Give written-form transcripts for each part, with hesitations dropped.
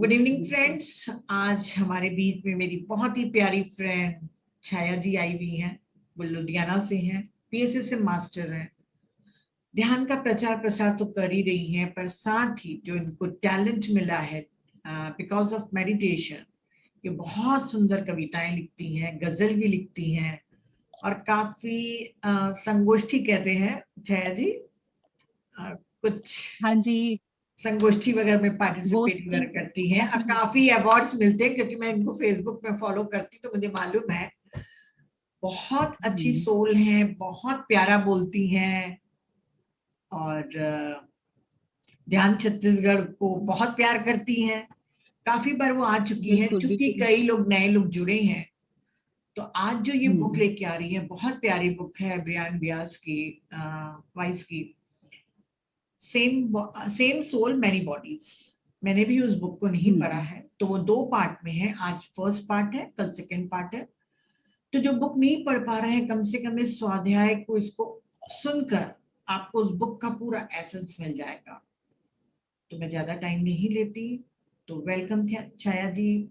Good evening friends. आज हमारे बीच में मेरी बहुत ही प्यारी फ्रेंड छाया जी आई हुई हैं। वो लुधियाना से हैं, पीएसए से मास्टर हैं। ध्यान का प्रचार प्रसार तो कर ही रही हैं, पर साथ ही जो इनको टैलेंट मिला है बिकॉज ऑफ मेडिटेशन, ये बहुत सुंदर कविताएं लिखती हैं, गजल भी लिखती हैं और काफी संगोष्ठी कहते हैं छाया जी, कुछ हाँ जी, संगोष्ठी वगैरह में पार्टिसिपेट गोष्ठी। वगैरह करती हैं और काफी अवार्ड्स मिलते हैं, क्योंकि मैं इनको फेसबुक पे फॉलो करती हूँ तो मुझे मालूम है। बहुत अच्छी सोल है, बहुत प्यारा बोलती हैं और ध्यान छत्तीसगढ़ को बहुत प्यार करती हैं। काफी बार वो आ चुकी हैं, बिल्कुल चूंकि बिल्कुल। कई लोग नए लोग जुड़े हैं। तो आज जो ये बुक हम्म। लेके आ रही है, बहुत प्यारी बुक है ब्रियान व्यास की, वाइस की, सेम सोल मैनी बॉडीज। मैंने भी उस बुक को नहीं पढ़ा हम्म। है, तो वो 2 पार्ट में है। आज फर्स्ट पार्ट है, कल सेकेंड पार्ट है। तो जो बुक नहीं पढ़ पा रहे हैं, कम से कम इस स्वाध्याय को, इसको सुनकर आपको उस बुक का पूरा एसेंस मिल जाएगा। तो मैं ज्यादा टाइम नहीं लेती, तो वेलकम छाया जी,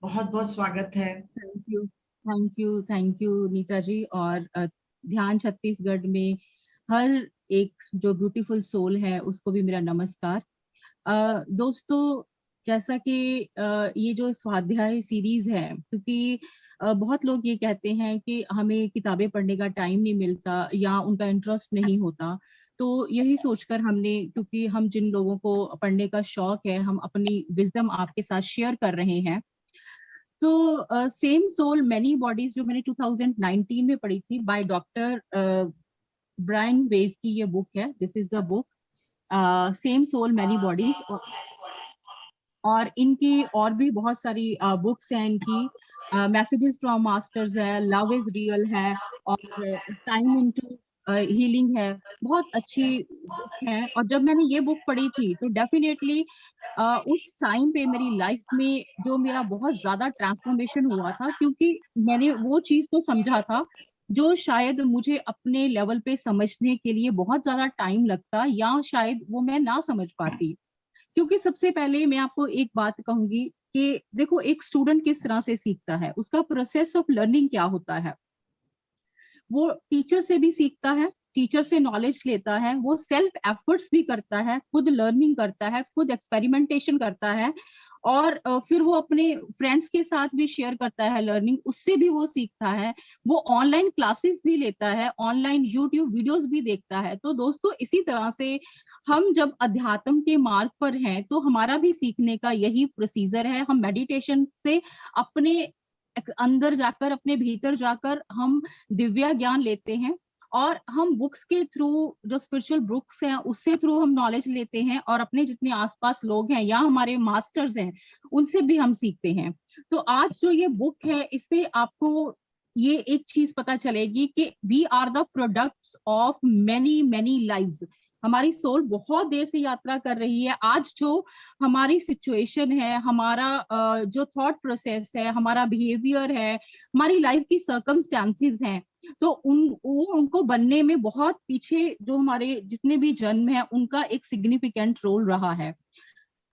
बहुत बहुत स्वागत है। Thank you, thank you, thank you Neeta ji. और ध्यान छत्तीसगढ़ में हर एक जो ब्यूटीफुल सोल है उसको भी मेरा नमस्कार। दोस्तों, जैसा कि ये जो स्वाध्याय सीरीज है, क्योंकि बहुत लोग ये कहते हैं कि हमें किताबें पढ़ने का टाइम नहीं मिलता या उनका इंटरेस्ट नहीं होता। तो यही सोचकर हमने, क्योंकि हम जिन लोगों को पढ़ने का शौक है, हम अपनी विजडम आपके साथ शेयर कर रहे हैं। तो सेम सोल मैनी बॉडीज जो मैंने 2019 में पढ़ी थी, बाय डॉक्टर ब्रायन वेज की ये बुक है। This is the book same soul many bodies. और इनकी और भी बहुत सारी बुक्स हैं इनकी। मैसेजेस फ्रॉम मास्टर्स है, लव इज रियल है, और टाइम इनटू हीलिंग है। बहुत अच्छी बुक है। और जब मैंने ये बुक पढ़ी थी तो डेफिनेटली उस टाइम पे मेरी लाइफ में जो मेरा बहुत ज्यादा ट्रांसफॉर्मेशन हुआ था, क्योंकि मैंने वो चीज को समझा था जो शायद मुझे अपने लेवल पे समझने के लिए बहुत ज्यादा टाइम लगता, या शायद वो मैं ना समझ पाती। क्योंकि सबसे पहले मैं आपको एक बात कहूंगी कि देखो, एक स्टूडेंट किस तरह से सीखता है, उसका प्रोसेस ऑफ लर्निंग क्या होता है। वो टीचर से भी सीखता है, टीचर से नॉलेज लेता है, वो सेल्फ एफर्ट्स भी करता है, खुद लर्निंग करता है, खुद एक्सपेरिमेंटेशन करता है। और फिर वो अपने फ्रेंड्स के साथ भी शेयर करता है लर्निंग, उससे भी वो सीखता है। वो ऑनलाइन क्लासेस भी लेता है, ऑनलाइन यूट्यूब वीडियोस भी देखता है। तो दोस्तों, इसी तरह से हम जब अध्यात्म के मार्ग पर हैं तो हमारा भी सीखने का यही प्रोसीजर है। हम मेडिटेशन से अपने अंदर जाकर, अपने भीतर जाकर हम दिव्य ज्ञान लेते हैं, और हम बुक्स के थ्रू, जो स्पिरिचुअल बुक्स हैं उससे थ्रू हम नॉलेज लेते हैं, और अपने जितने आसपास लोग हैं या हमारे मास्टर्स हैं उनसे भी हम सीखते हैं। तो आज जो ये बुक है, इससे आपको ये एक चीज पता चलेगी कि we are the products of many many lives. हमारी सोल बहुत देर से यात्रा कर रही है। आज जो हमारी सिचुएशन है, हमारा जो थॉट प्रोसेस है, हमारा बिहेवियर है, हमारी लाइफ की सर्कमस्टेंसेस हैं, तो उनको बनने में बहुत पीछे जो हमारे जितने भी जन्म है उनका एक सिग्निफिकेंट रोल रहा है।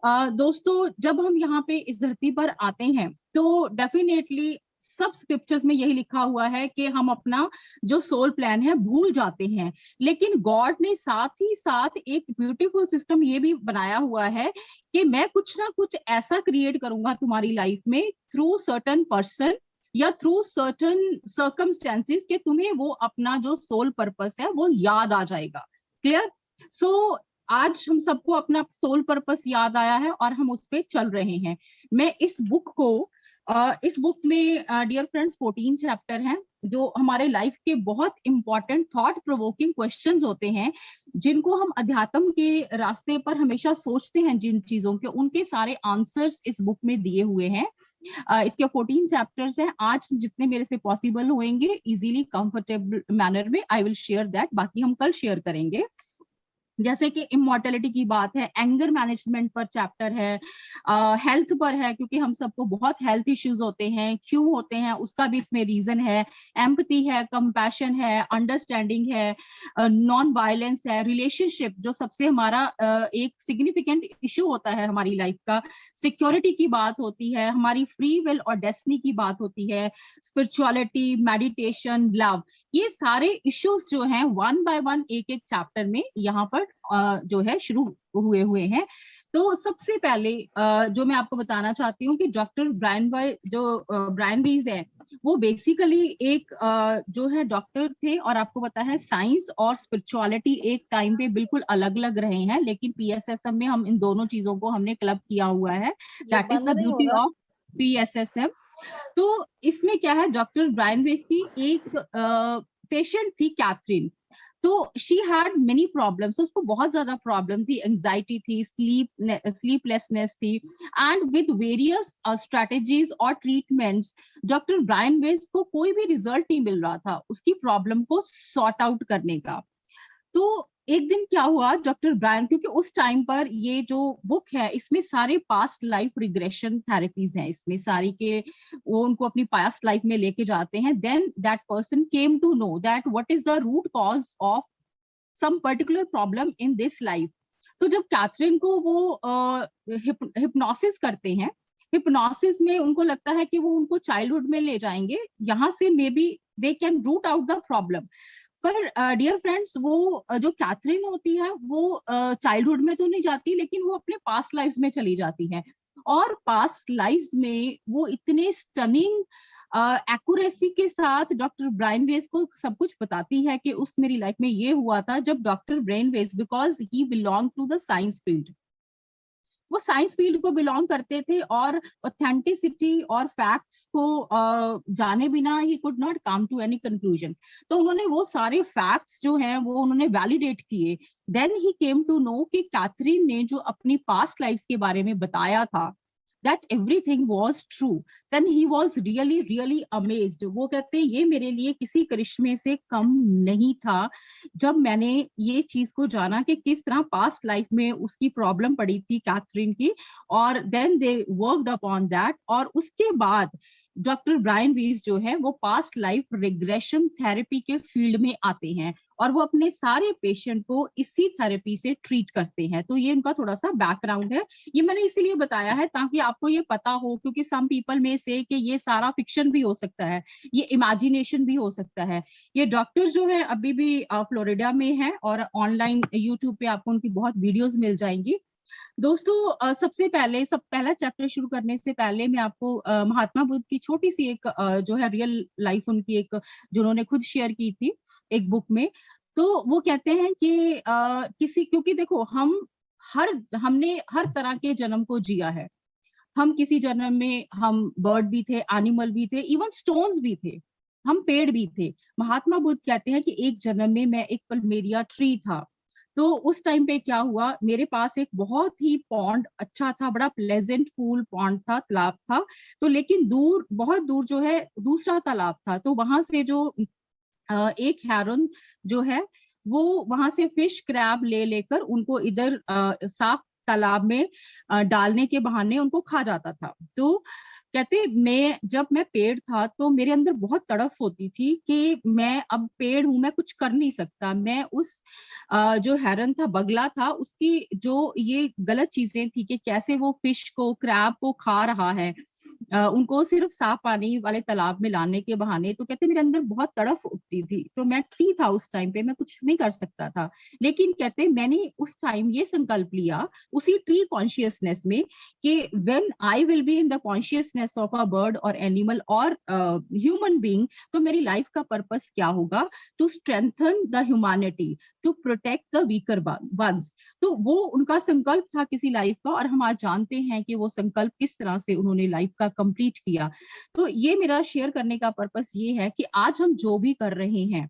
दोस्तों, जब हम यहाँ पे इस धरती पर आते हैं तो डेफिनेटली सब स्क्रिप्चर्स में यही लिखा हुआ है कि हम अपना जो सोल प्लान है भूल जाते हैं। लेकिन गॉड ने साथ ही साथ एक ब्यूटीफुल सिस्टम ये भी बनाया हुआ है कि मैं कुछ ना कुछ ऐसा क्रिएट करूंगा तुम्हारी लाइफ में, थ्रू सर्टन पर्सन या थ्रू सर्टन सर्कमस्टेंसेस, कि तुम्हें वो अपना जो सोल पर्पस है वो याद आ जाएगा। क्लियर? सो आज हम सबको अपना सोल पर्पस याद आया है और हम उस पे चल रहे हैं। मैं इस बुक में डियर फ्रेंड्स 14 चैप्टर हैं, जो हमारे लाइफ के बहुत इंपॉर्टेंट थॉट प्रोवोकिंग क्वेश्चंस होते हैं, जिनको हम अध्यात्म के रास्ते पर हमेशा सोचते हैं, जिन चीजों के, उनके सारे आंसर्स इस बुक में दिए हुए हैं। इसके 14 चैप्टर्स हैं। आज जितने मेरे से पॉसिबल होंगे इजीली कंफर्टेबल मैनर में आई विल शेयर दैट, बाकी हम कल शेयर करेंगे। जैसे कि इमोर्टेलिटी की बात है, एंगर मैनेजमेंट पर चैप्टर है, हेल्थ पर है क्योंकि हम सबको बहुत हेल्थ इश्यूज होते हैं, क्यों होते हैं उसका भी इसमें रीजन है, एम्पैथी है, कंपैशन है, अंडरस्टैंडिंग है, नॉन वायलेंस है, रिलेशनशिप जो सबसे हमारा एक सिग्निफिकेंट इशू होता है हमारी लाइफ का, सिक्योरिटी की बात होती है, हमारी फ्री विल और डेस्टिनी की बात होती है, स्पिरिचुअलिटी, मेडिटेशन, लव, ये सारे इश्यूज जो हैं वन बाय वन एक एक चैप्टर में यहाँ पर जो है शुरू हुए हैं। तो सबसे पहले जो मैं आपको बताना चाहती हूँ कि डॉक्टर ब्रायन वीज है, वो बेसिकली एक जो है डॉक्टर थे, और आपको पता है साइंस और स्पिरिचुअलिटी एक टाइम पे बिल्कुल अलग अलग रहे हैं, लेकिन पीएसएसएम में हम इन दोनों चीजों को हमने क्लब किया हुआ है। That is the beauty of PSSM. तो इसमें क्या है, डॉक्टर ब्रायन वेस की एक पेशेंट थी कैथरीन। तो शी हैड मेनी प्रॉब्लम्स, उसको बहुत ज्यादा प्रॉब्लम थी, एंजाइटी थी, स्लीपलेसनेस थी, एंड विद वेरियस स्ट्रेटेजीज और ट्रीटमेंट्स डॉक्टर ब्रायन वेस को कोई भी रिजल्ट नहीं मिल रहा था उसकी प्रॉब्लम को सॉर्ट आउट करने का। तो एक दिन क्या हुआ, डॉक्टर ब्रायन, क्योंकि उस टाइम पर ये जो बुक है इसमें सारे पास्ट लाइफ रिग्रेशन थेरेपीज हैं, इसमें सारी के वो उनको अपनी पास्ट लाइफ में लेके जाते हैं, then that person came to know that what is the root cause of some particular problem in this life. तो जब कैथरीन को वो हिप्नोसिस करते हैं, हिप्नोसिस में उनको लगता है कि वो उनको चाइल्डहुड में ले जाएंगे, यहाँ से maybe they can root out the problem. पर डियर फ्रेंड्स, वो जो कैथरीन होती है वो चाइल्डहुड में तो नहीं जाती, लेकिन वो अपने पास्ट लाइफ्स में चली जाती है, और पास्ट लाइफ्स में वो इतने स्टनिंग एक्यूरेसी के साथ डॉक्टर ब्रायन वेस को सब कुछ बताती है कि उस मेरी लाइफ में ये हुआ था। जब doctor Brian Weiss, because he belong to the science field, वो साइंस फील्ड को बिलोंग करते थे, और ऑथेंटिसिटी और फैक्ट्स को जाने बिना ही could not come to any conclusion. तो उन्होंने वो सारे फैक्ट्स जो हैं वो उन्होंने वैलिडेट किए। Then he came to know कि कैथरीन ने जो अपनी पास्ट लाइफ्स के बारे में बताया था, that everything was true, then he was really amazed। वो कहते हैं ये मेरे लिए किसी करिश्मे से कम नहीं था जब मैंने ये चीज को जाना कि किस तरह पास्ट लाइफ में उसकी प्रॉब्लम पड़ी थी कैथरीन की, और then they worked upon that. और उसके बाद डॉक्टर ब्रायन वीज जो है वो पास्ट लाइफ रिग्रेशन थेरेपी के फील्ड में आते हैं, और वो अपने सारे पेशेंट को इसी थेरेपी से ट्रीट करते हैं। तो ये उनका थोड़ा सा बैकग्राउंड है, ये मैंने इसीलिए बताया है ताकि आपको ये पता हो, क्योंकि सम पीपल में से कि ये सारा फिक्शन भी हो सकता है, ये इमेजिनेशन भी हो सकता है। ये डॉक्टर जो है अभी भी फ्लोरिडा में है, और ऑनलाइन यूट्यूब पे आपको उनकी बहुत वीडियोस मिल जाएंगी। दोस्तों, सबसे पहले पहला चैप्टर शुरू करने से पहले मैं आपको महात्मा बुद्ध की छोटी सी एक जो है रियल लाइफ उनकी एक जो उन्होंने खुद शेयर की थी एक बुक में। तो वो कहते हैं कि क्योंकि देखो हमने हर तरह के जन्म को जिया है। हम किसी जन्म में हम बर्ड भी थे, एनिमल भी थे, इवन स्टोन्स भी थे, हम पेड़ भी थे। महात्मा बुद्ध कहते हैं कि एक जन्म में मैं एक पल्मेरिया ट्री था। तो उस टाइम पे क्या हुआ, मेरे पास एक बहुत ही पॉन्ड अच्छा था, बड़ा प्लेजेंट कूल पॉन्ड था, तालाब था। तो लेकिन बहुत दूर जो है दूसरा तालाब था। तो वहां से जो एक हेरन जो है वो वहां से फिश क्रैब ले लेकर उनको इधर साफ तालाब में डालने के बहाने उनको खा जाता था। तो कहते जब मैं पेड़ था तो मेरे अंदर बहुत तड़फ होती थी कि मैं अब पेड़ हूं, मैं कुछ कर नहीं सकता। मैं उस जो हेरन था, बगला था, उसकी जो ये गलत चीजें थी कि कैसे वो फिश को, क्रैब को खा रहा है, उनको सिर्फ साफ पानी वाले तालाब में लाने के बहाने। तो कहते मेरे अंदर बहुत तड़फ उठती थी। तो मैं ट्री था उस टाइम पे, मैं कुछ नहीं कर सकता था। लेकिन कहते मैंने उस टाइम ये संकल्प लिया उसी ट्री कॉन्शियसनेस में कि when I will be in the consciousness of a bird और एनिमल और ह्यूमन बीइंग, तो मेरी लाइफ का पर्पस क्या होगा, to strengthen the humanity, to protect the weaker ones. तो वो उनका संकल्प था किसी लाइफ का, और हम आज जानते हैं कि वो संकल्प किस तरह से उन्होंने लाइफ का कंप्लीट किया। तो ये मेरा शेयर करने का पर्पस ये है कि आज हम जो भी कर रहे हैं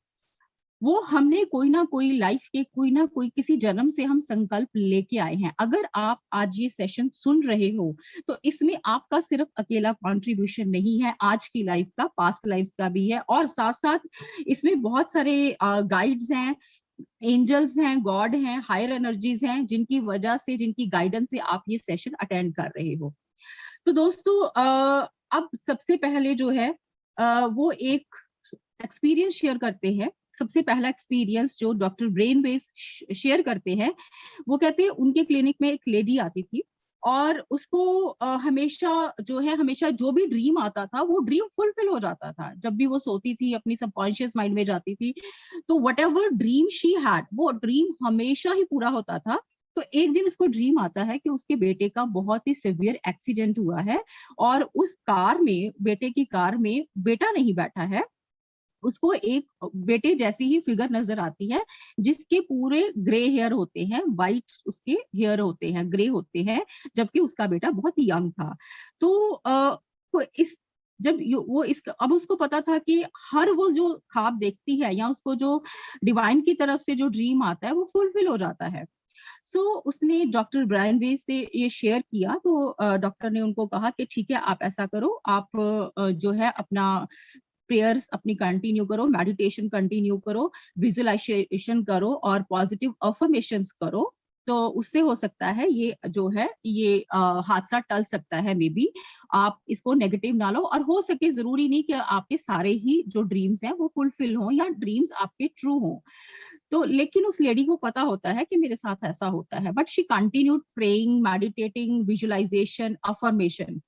वो हमने कोई ना कोई लाइफ के कोई ना कोई किसी जन्म से हम संकल्प लेके आए हैं। अगर आप आज ये सेशन सुन रहे हो तो इसमें आपका सिर्फ अकेला कंट्रीब्यूशन नहीं है, आज की लाइफ का, पास्ट लाइफ का भी है, और साथ साथ इसमें बहुत सारे गाइड्स हैं एंजल्स हैं, गॉड हैं, हायर एनर्जीज हैं, जिनकी वजह से, जिनकी गाइडेंस से आप ये सेशन अटेंड कर रहे हो। तो दोस्तों अब सबसे पहले जो है वो एक एक्सपीरियंस शेयर करते हैं। सबसे पहला एक्सपीरियंस जो डॉक्टर ब्रेन वेज शेयर करते हैं, वो कहते हैं उनके क्लिनिक में एक लेडी आती थी और उसको हमेशा जो है, हमेशा जो भी ड्रीम आता था वो ड्रीम फुलफिल हो जाता था। जब भी वो सोती थी, अपनी सबकॉन्शियस माइंड में जाती थी, तो what ever dream she had, वो ड्रीम हमेशा ही पूरा होता था। तो एक दिन उसको ड्रीम आता है कि उसके बेटे का बहुत ही सिवियर एक्सीडेंट हुआ है और उस कार में, बेटे की कार में बेटा नहीं बैठा है, उसको एक बेटे जैसी ही फिगर नजर आती है जिसके पूरे ग्रे हेयर होते हैं, वाइट उसके हेयर होते हैं, ग्रे होते हैं, जबकि उसका बेटा बहुत यंग था। तो तो इस जब वो इस अब उसको पता था कि हर वो जो ख्वाब देखती है या उसको जो डिवाइन की तरफ से जो ड्रीम आता है वो फुलफिल हो जाता है। सो उसने डॉक्टर ब्रायन वेज से ये शेयर किया। तो डॉक्टर ने उनको कहा कि ठीक है, आप ऐसा करो, आप जो है अपना प्रेयर्स अपनी कंटिन्यू करो, मेडिटेशन कंटिन्यू करो, विजुअलाइजेशन करो और पॉजिटिव अफर्मेशंस करो। तो उससे हो सकता है ये जो है ये हादसा टल सकता है। मे बी आप इसको नेगेटिव ना लो, और हो सके, जरूरी नहीं कि आपके सारे ही जो ड्रीम्स हैं वो फुलफिल हों या ड्रीम्स आपके ट्रू हों। तो लेकिन उस लेडी को पता होता है कि मेरे साथ ऐसा होता है, but she continued praying, meditating, visualisation, affirmation.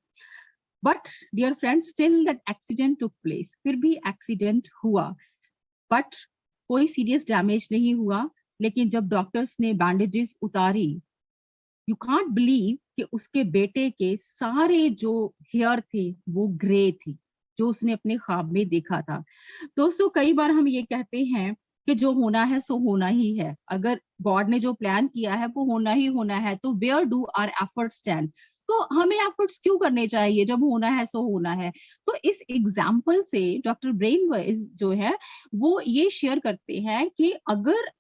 But dear friends, still that accident took place. फिर भी एक्सीडेंट हुआ, बट कोई सीरियस डैमेज नहीं हुआ। लेकिन जब डॉक्टर्स ने बैंडेजेस उतारी, यू कांट बिलीव कि उसके बेटे के सारे जो हेयर थे वो ग्रे थे, जो उसने अपने ख्वाब में देखा था। दोस्तों, कई बार हम ये कहते हैं कि जो होना है सो होना ही है। अगर गॉड ने जो प्लान किया है वो होना ही होना है, तो where do our efforts stand? तो हमें एफर्ट्स क्यों करने चाहिए जब होना है सो होना है? तो इस एग्जाम्पल से डॉक्टर ब्रेन वाइज जो है वो ये शेयर करते हैं कि अगर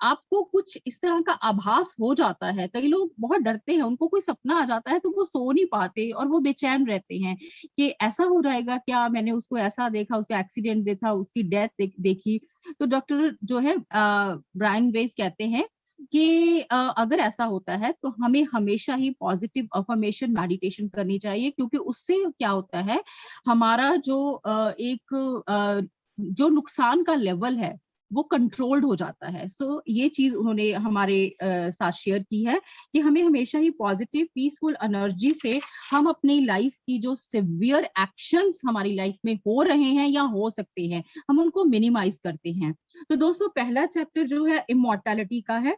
आपको कुछ इस तरह का आभास हो जाता है, कई लोग बहुत डरते हैं, उनको कोई सपना आ जाता है तो वो सो नहीं पाते और वो बेचैन रहते हैं कि ऐसा हो जाएगा क्या, मैंने उसको ऐसा देखा, उसका एक्सीडेंट देखा, उसकी डेथ देखी। तो डॉक्टर जो है ब्रायन वेस कहते हैं कि अगर ऐसा होता है तो हमें हमेशा ही पॉजिटिव अफर्मेशन मेडिटेशन करनी चाहिए, क्योंकि उससे क्या होता है, हमारा जो जो नुकसान का लेवल है वो कंट्रोल्ड हो जाता है। सो ये चीज उन्होंने हमारे साथ शेयर की है कि हमें हमेशा ही पॉजिटिव पीसफुल एनर्जी से हम अपनी लाइफ की जो सिवियर एक्शंस हमारी लाइफ में हो रहे हैं या हो सकते हैं, हम उनको मिनिमाइज करते हैं। तो दोस्तों, पहला चैप्टर जो है इमॉर्टैलिटी का है।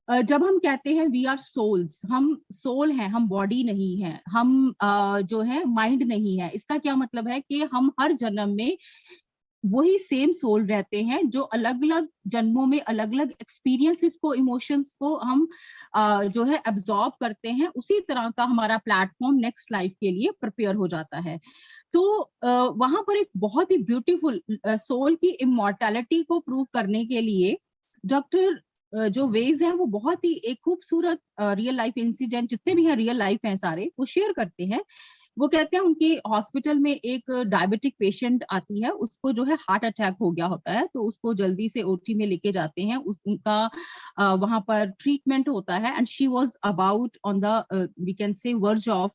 जब हम कहते हैं वी आर सोल्स, हम सोल हैं, हम बॉडी नहीं है, हम जो है माइंड नहीं है, इसका क्या मतलब है कि हम हर जन्म में वही सेम सोल रहते हैं, जो अलग अलग जन्मों में अलग अलग एक्सपीरियंसेस को, इमोशंस को हम जो है एब्जॉर्ब करते हैं। उसी तरह का हमारा प्लेटफॉर्म नेक्स्ट लाइफ के लिए प्रिपेयर हो जाता है। तो वहां पर एक बहुत ही ब्यूटीफुल सोल की इमॉर्टैलिटी को प्रूव करने के लिए डॉक्टर जो वेज है वो बहुत ही एक खूबसूरत रियल लाइफ इंसिडेंट, जितने भी हैं रियल लाइफ हैं सारे, वो शेयर करते हैं। वो कहते हैं उनके हॉस्पिटल में एक डायबिटिक पेशेंट आती है, उसको जो है हार्ट अटैक हो गया होता है, तो उसको जल्दी से ओटी में लेके जाते हैं। उनका वहां पर ट्रीटमेंट होता है and she was about on the we can say verge of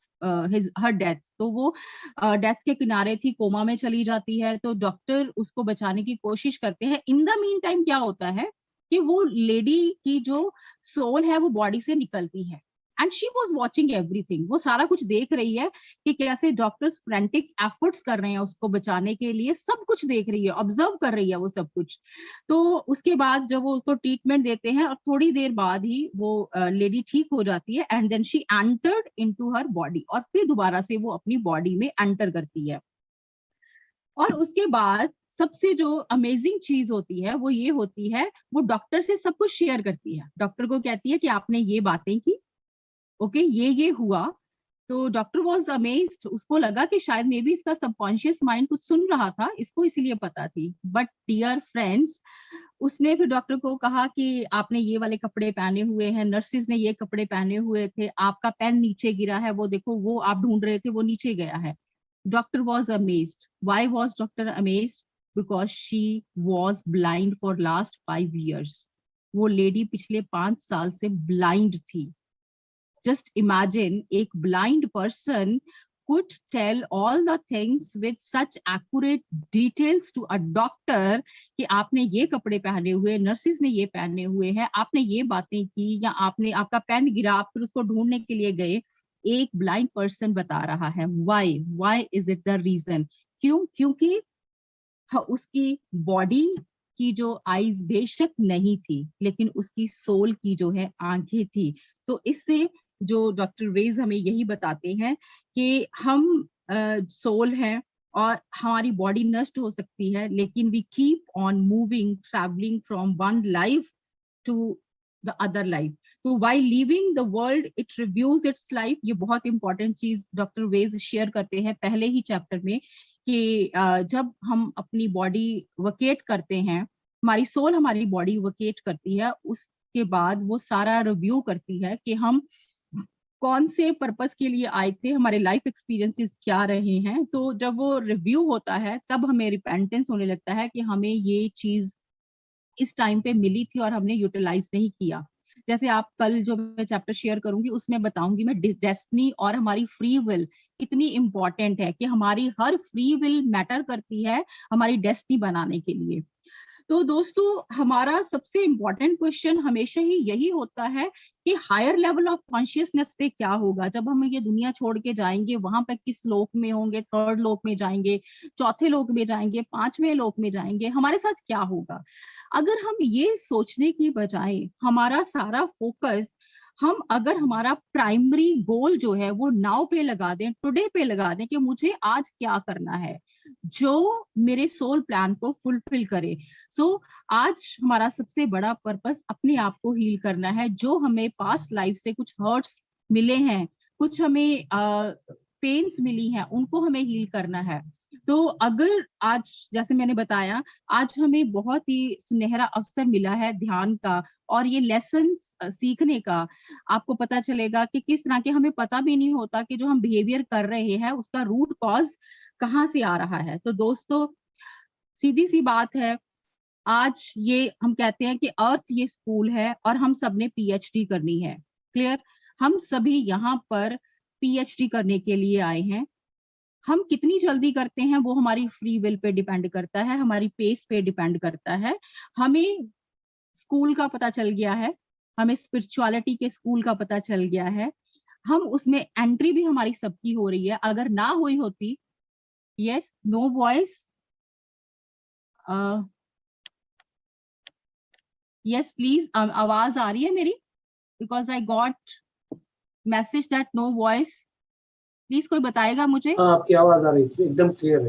her death. तो वो डेथ के किनारे थी, कोमा में चली जाती है, तो डॉक्टर उसको बचाने की कोशिश करते हैं। इन द मीन टाइम क्या होता है कि वो लेडी की जो सोल है वो बॉडी से निकलती है and she was watching everything. वो सारा कुछ देख रही है कि कैसे डॉक्टर्स फ्रेंटिक एफर्ट्स कर रहे हैं उसको बचाने के लिए, सब कुछ देख रही है, ऑब्जर्व कर रही है वो सब कुछ। तो उसके बाद जब वो उसको ट्रीटमेंट देते हैं और थोड़ी देर बाद ही वो लेडी ठीक हो जाती है and then she entered into her body, और फिर दोबारा से वो अपनी बॉडी में एंटर करती है। और उसके बाद सबसे जो अमेजिंग चीज होती है वो ये होती है, वो डॉक्टर से सब कुछ शेयर करती है। डॉक्टर को कहती है कि आपने ये बातें की, ओके, ये हुआ। तो डॉक्टर वॉज अमेज्ड, उसको लगा कि शायद मे बी इसका सबकॉन्शियस माइंड कुछ सुन रहा था, इसको इसीलिए पता थी। बट डियर फ्रेंड्स, उसने फिर डॉक्टर को कहा कि आपने ये वाले कपड़े पहने हुए हैं, नर्सिस ने ये कपड़े पहने हुए थे, आपका पेन नीचे गिरा है, वो देखो, वो आप ढूंढ रहे थे वो नीचे गया है। Doctor was amazed. Why was doctor amazed? because she was blind for last 5 years. वो लेडी पिछले 5 साल से ब्लाइंड थी. Just imagine, एक blind person could tell all the things with such accurate details to a doctor कि आपने ये कपड़े पहने हुए, नर्सिस ने ये पहने हुए हैं, आपने ये बातें की, या आपने आपका पेन गिरा, आप फिर उसको ढूंढने के लिए गए. एक ब्लाइंड पर्सन बता रहा है. why is it the reason? क्यों? क्योंकि उसकी बॉडी की जो आईज बेशक नहीं थी, लेकिन उसकी सोल की जो है आंखें थी. तो इससे जो डॉक्टर वेज हमें यही बताते हैं कि हम सोल हैं और हमारी बॉडी नष्ट हो सकती है, लेकिन we keep on moving, travelling from one life to the other life. तो while living the world it reviews its life. ये बहुत इंपॉर्टेंट चीज डॉक्टर वेज शेयर करते हैं पहले ही चैप्टर में कि जब हम अपनी बॉडी वकेट करते हैं, हमारी सोल हमारी बॉडी वकेट करती है, उसके बाद वो सारा रिव्यू करती है कि हम कौन से पर्पस के लिए आए थे, हमारे लाइफ एक्सपीरियंसेस क्या रहे हैं. तो जब वो रिव्यू होता है तब हमें रिपेंटेंस होने लगता है कि हमें ये चीज इस टाइम पे मिली थी और हमने यूटिलाइज नहीं किया. जैसे आप कल जो मैं चैप्टर शेयर करूंगी उसमें बताऊंगी मैं डेस्टिनी और हमारी फ्री विल कितनी इंपॉर्टेंट है, कि हमारी हर फ्री विल मैटर करती है हमारी डेस्टिनी बनाने के लिए. तो दोस्तों, हमारा सबसे इम्पोर्टेंट क्वेश्चन हमेशा ही यही होता है कि हायर लेवल ऑफ कॉन्शियसनेस पे क्या होगा जब हम ये दुनिया छोड़ के जाएंगे. वहां पे किस लोक में होंगे, 3rd लोक में जाएंगे, 4थे लोक में जाएंगे, 5वें लोक में जाएंगे, हमारे साथ क्या होगा. अगर हम ये सोचने की बजाय हमारा सारा फोकस हम अगर हमारा प्राइमरी गोल जो है वो नाउ पे लगा दें, टुडे पे लगा दें कि मुझे आज क्या करना है जो मेरे सोल प्लान को फुलफिल करे. सो आज हमारा सबसे बड़ा पर्पस अपने आप को हील करना है. जो हमें पास्ट लाइफ से कुछ हर्ट्स मिले हैं, कुछ हमें पेन्स मिली हैं, उनको हमें हील करना है. तो अगर आज, जैसे मैंने बताया, आज हमें बहुत ही सुनहरा अवसर मिला है ध्यान का और ये लेसन सीखने का. आपको पता चलेगा कि किस तरह के, हमें पता भी नहीं होता कि जो हम बिहेवियर कर रहे हैं उसका रूट कॉज कहाँ से आ रहा है. तो दोस्तों, सीधी सी बात है, आज ये हम कहते हैं कि अर्थ ये स्कूल है और हम सबने पीएचडी करनी है. क्लियर? हम सभी यहाँ पर पीएचडी करने के लिए आए हैं. हम कितनी जल्दी करते हैं वो हमारी फ्री विल पे डिपेंड करता है, हमारी पेस पे डिपेंड करता है. हमें स्कूल का पता चल गया है, हमें स्पिरिचुअलिटी के स्कूल का पता चल गया है, हम उसमें एंट्री भी हमारी सबकी हो रही है. अगर ना हुई होती, yes, no voice, yes please, आवाज आ रही है मेरी? Because I got message that no voice. Please कोई बताएगा मुझे? आपकी आवाज आ रही थी, एकदम क्लियर है.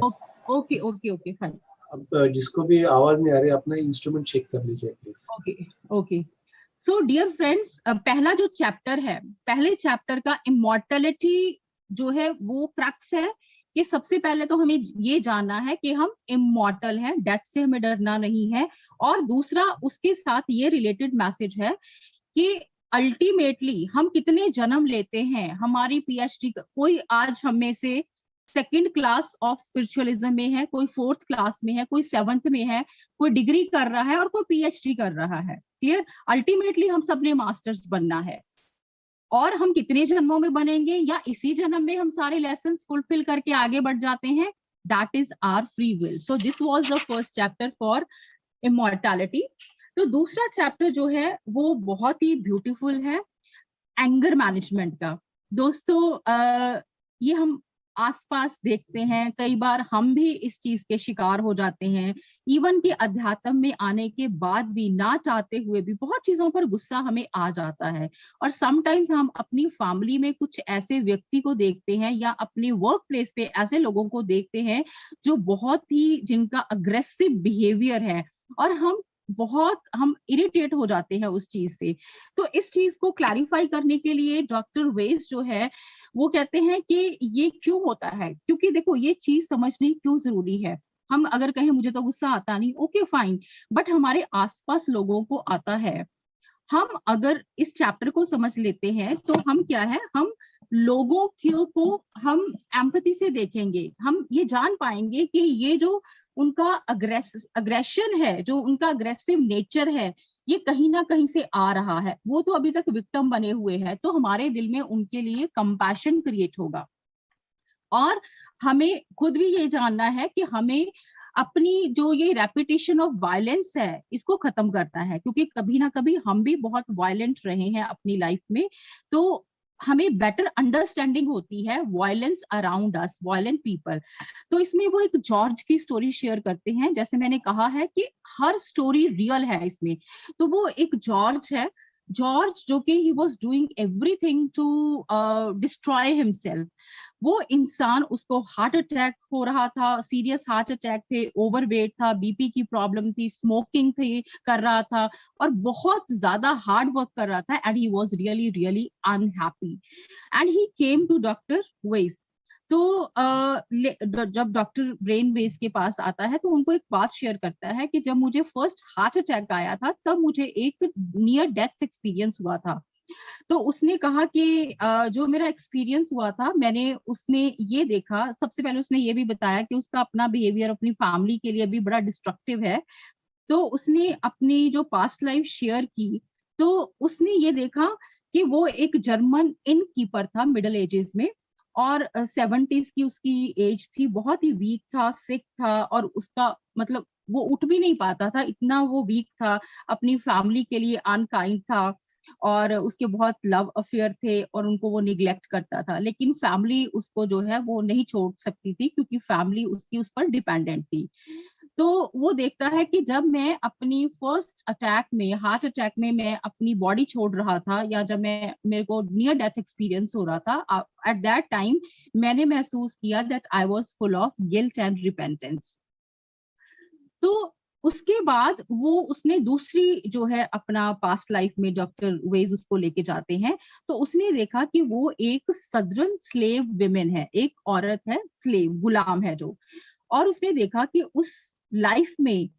Okay okay okay fine. अब जिसको भी आवाज नहीं आ रही अपना इंस्ट्रूमेंट चेक कर लीजिए please. Okay okay. So dear friends, पहला जो चैप्टर है, पहले चैप्टर का इमॉर्टलिटी जो है वो क्रक्स है कि सबसे पहले तो हमें ये जानना है कि हम इमॉर्टल हैं, डेथ से हमें डरना नहीं है. और दूसरा उसके साथ ये रिलेटेड मैसेज है कि अल्टीमेटली हम कितने जन्म लेते हैं. हमारी पीएचडी, कोई आज हम में से 2nd क्लास ऑफ स्पिरिचुअलिज्म में है, कोई 4th क्लास में है, कोई 7th में है, कोई डिग्री कर रहा है और कोई पीएचडी कर रहा है. क्लियर? अल्टीमेटली हम सबने मास्टर्स बनना है. और हम कितने जन्मों में बनेंगे या इसी जन्म में हम सारे लेसन्स फुलफिल करके आगे बढ़ जाते हैं, that is our free will. So this was the first chapter for immortality. तो दूसरा चैप्टर जो है वो बहुत ही ब्यूटीफुल है, एंगर मैनेजमेंट का. दोस्तों, ये हम आसपास देखते हैं, कई बार हम भी इस चीज के शिकार हो जाते हैं. इवन कि अध्यात्म में आने के बाद भी ना चाहते हुए भी बहुत चीजों पर गुस्सा हमें आ जाता है. और समटाइम्स हम अपनी फैमिली में कुछ ऐसे व्यक्ति को देखते हैं या अपने वर्क प्लेस पे ऐसे लोगों को देखते हैं जो बहुत ही, जिनका अग्रेसिव बिहेवियर है और हम इरिटेट हो जाते हैं उस चीज से. तो इस चीज को क्लैरिफाई करने के लिए डॉक्टर वेज जो है वो कहते हैं कि ये क्यों होता है. क्योंकि देखो, ये चीज समझनी क्यों जरूरी है. हम अगर कहें मुझे तो गुस्सा आता नहीं, ओके फाइन, बट हमारे आसपास लोगों को आता है. हम अगर इस चैप्टर को समझ लेते हैं तो हम क्या है, हम लोगों को हम एम्पैथी से देखेंगे. हम ये जान पाएंगे कि ये जो उनका अग्रेशन है, जो उनका अग्रेसिव नेचर है, ये कहीं ना कहीं से आ रहा है। वो तो अभी तक विक्टिम बने हुए हैं, तो हमारे दिल में उनके लिए कंपैशन क्रिएट होगा। और हमें खुद भी ये जानना है कि हमें अपनी जो ये रेपुटेशन ऑफ वायलेंस है इसको खत्म करना है, क्योंकि कभी ना कभी हम भी बहुत वायलेंट रहे हैं अपनी लाइफ में। तो हमें बेटर अंडरस्टैंडिंग होती है violence around us, violent people. तो इसमें वो एक जॉर्ज की स्टोरी शेयर करते हैं। जैसे मैंने कहा है कि हर स्टोरी रियल है इसमें, तो वो एक जॉर्ज है, जॉर्ज जो कि he was doing everything to destroy himself. वो इंसान, उसको हार्ट अटैक हो रहा था, सीरियस हार्ट अटैक थे, ओवरवेट था, बीपी की प्रॉब्लम थी, स्मोकिंग थी कर रहा था, और बहुत ज्यादा हार्ड वर्क कर रहा था, and he was really really unhappy, and he came to doctor Weiss. तो जब डॉक्टर ब्रेन वेज के पास आता है तो उनको एक बात शेयर करता है कि जब मुझे फर्स्ट हार्ट अटैक आया था तब मुझे एक नियर डेथ एक्सपीरियंस हुआ था। तो उसने कहा कि जो मेरा एक्सपीरियंस हुआ था, मैंने उसमें ये देखा, सबसे पहले उसने ये भी बताया कि उसका अपना बिहेवियर अपनी फैमिली के लिए भी बड़ा डिस्ट्रक्टिव है। तो उसने अपनी जो पास्ट लाइफ शेयर की, तो उसने ये देखा कि वो एक जर्मन इन कीपर था मिडिल एजेस में, और 70s की उसकी एज थी, बहुत ही वीक था, सिक था, और उसका मतलब वो उठ भी नहीं पाता था, इतना वो वीक था, अपनी फैमिली के लिए अनकाइंड था, और उसके बहुत लव अफेयर थे और उनको वो निग्लेक्ट करता था। लेकिन फैमिली उसको जो है वो नहीं छोड़ सकती थी, क्योंकि फैमिली उसकी उस पर डिपेंडेंट थी। तो वो देखता है कि जब मैं अपनी फर्स्ट अटैक में, हार्ट अटैक में, मैं अपनी बॉडी छोड़ रहा था, या जब मैं, मेरे को नियर डेथ एक्सपीरियंस हो रहा था, एट दैट टाइम मैंने महसूस किया that I was full of guilt and repentance. तो उसके बाद वो, उसने दूसरी जो है अपना पास्ट लाइफ में डॉक्टर वेज उसको लेके जाते हैं, तो उसने देखा कि वो एक सदरन स्लेव विमेन है, एक औरत है, स्लेव, गुलाम है जो। और उसने देखा कि उस लाइफ में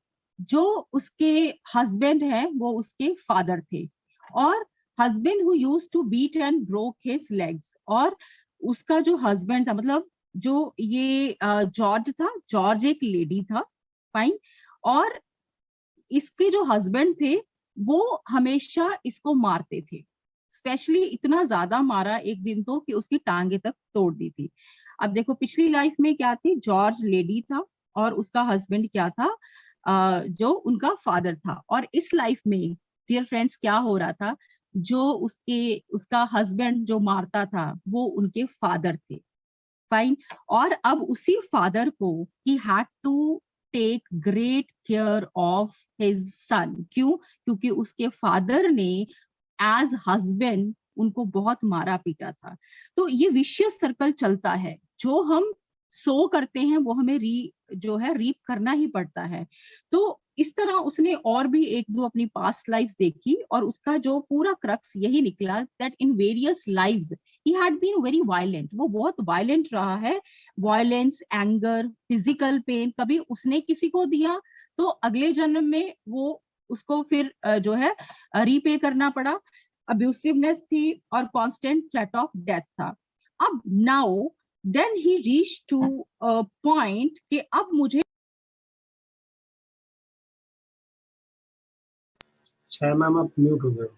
जो उसके हस्बैंड है वो उसके फादर थे, और husband who used to beat and broke his legs. और उसका जो हस्बैंड था, मतलब जो ये जॉर्ज था, जॉर्ज एक लेडी था, फाइन, और इसके जो हस्बैंड थे वो हमेशा इसको मारते थे, स्पेशली इतना ज्यादा मारा एक दिन तो कि उसकी टांगे तक तोड़ दी थी। अब देखो पिछली लाइफ में क्या थी, जॉर्ज लेडी था और उसका हस्बैंड क्या था, जो उनका फादर था। और इस लाइफ में डियर फ्रेंड्स क्या हो रहा था, जो उसका हस्बैंड जो मारता था वो उनके फादर थे, फाइन। और अब उसी फादर को he had to take great care of his son. क्यों? क्योंकि उसके फादर ने एज हस्बैंड उनको बहुत मारा पीटा था। तो ये विशियस सर्कल चलता है, जो हम सो करते हैं वो हमें जो है रीप करना ही पड़ता है। तो इस तरह उसने और भी एक दो अपनी पास्ट लाइफ्स देखी, और उसका जो पूरा क्रक्स यही निकला that in various lives he had been very violent. वो बहुत वायलेंट रहा है, वायलेंस, एंगर, फिजिकल पेन कभी उसने किसी को दिया तो अगले जन्म में वो उसको फिर जो है रीपे करना पड़ा। अब्यूसिवनेस थी और कांस्टेंट थ्रेट ऑफ डेथ था। अब now then he reach to a point कि अब मुझे, छाया मैम आप म्यूट हो गए हो।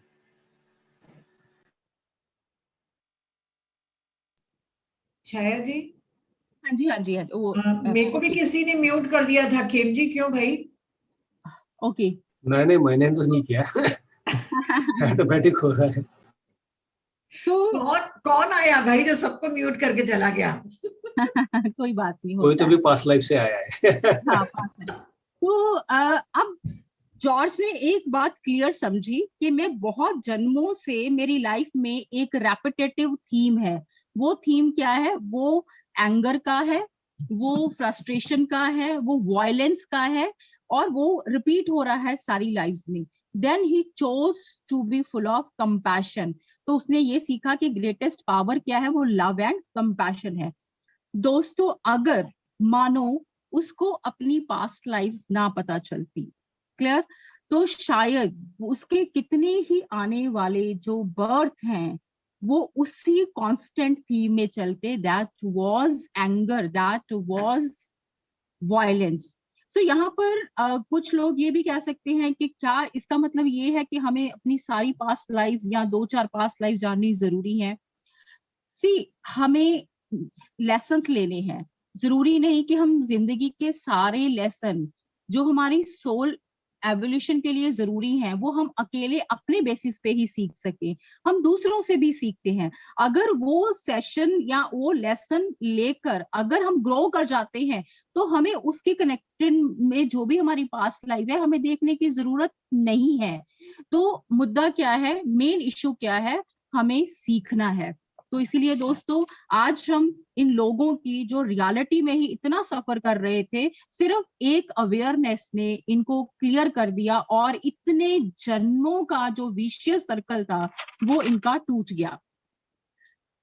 छाया जी, हाँ जी, हाँ जी, हाँ जी, वो मेरे को भी ओके, किसी ने म्यूट कर दिया था। खेम जी क्यों भाई? ओके। नहीं नहीं, मैंने तो नहीं किया। ऑटोमेटिक हो रहा है। तो कौन कौन आया भाई जो सबको म्यूट करके चला गया? कोई बात नहीं, कोई होता तो है। भी पास्ट लाइफ से आया है। हाँ, पास है। तो अब जॉर्ज ने एक बात क्लियर समझी कि मैं बहुत जन्मों से, मेरी लाइफ में एक रेपिटेटिव थीम है। वो थीम क्या है? वो एंगर का है, वो फ्रस्ट्रेशन का है, वो वायलेंस का है, और वो रिपीट हो रहा है सारी लाइफ्स में। Then he chose to be full of compassion. तो उसने ये सीखा कि ग्रेटेस्ट पावर क्या है, वो लव एंड कंपैशन है। दोस्तों, अगर मानो उसको अपनी पास्ट लाइफ्स ना पता चलती, क्लियर, तो शायद उसके कितने ही आने वाले जो बर्थ हैं वो उसी कांस्टेंट थीम में चलते, that was anger, that was violence. So यहाँ पर कुछ लोग ये भी कह सकते हैं कि क्या इसका मतलब ये है कि हमें अपनी सारी पास्ट लाइफ या 2-4 पास्ट लाइफ जाननी जरूरी है? हमें लेसन्स लेने हैं, जरूरी नहीं कि हम जिंदगी के सारे लेसन जो हमारी सोल एवोल्यूशन के लिए जरूरी हैं वो हम अकेले अपने बेसिस पे ही सीख सके, हम दूसरों से भी सीखते हैं। अगर वो सेशन या वो लेसन लेकर अगर हम ग्रो कर जाते हैं तो हमें उसके कनेक्टेड में जो भी हमारी पास्ट लाइफ है हमें देखने की जरूरत नहीं है। तो मुद्दा क्या है, मेन इशू क्या है, हमें सीखना है। तो इसीलिए दोस्तों आज हम इन लोगों की जो रियलिटी में ही इतना सफर कर रहे थे, सिर्फ एक अवेयरनेस ने इनको क्लियर कर दिया और इतने जन्मों का जो विशियस सर्कल था वो इनका टूट गया।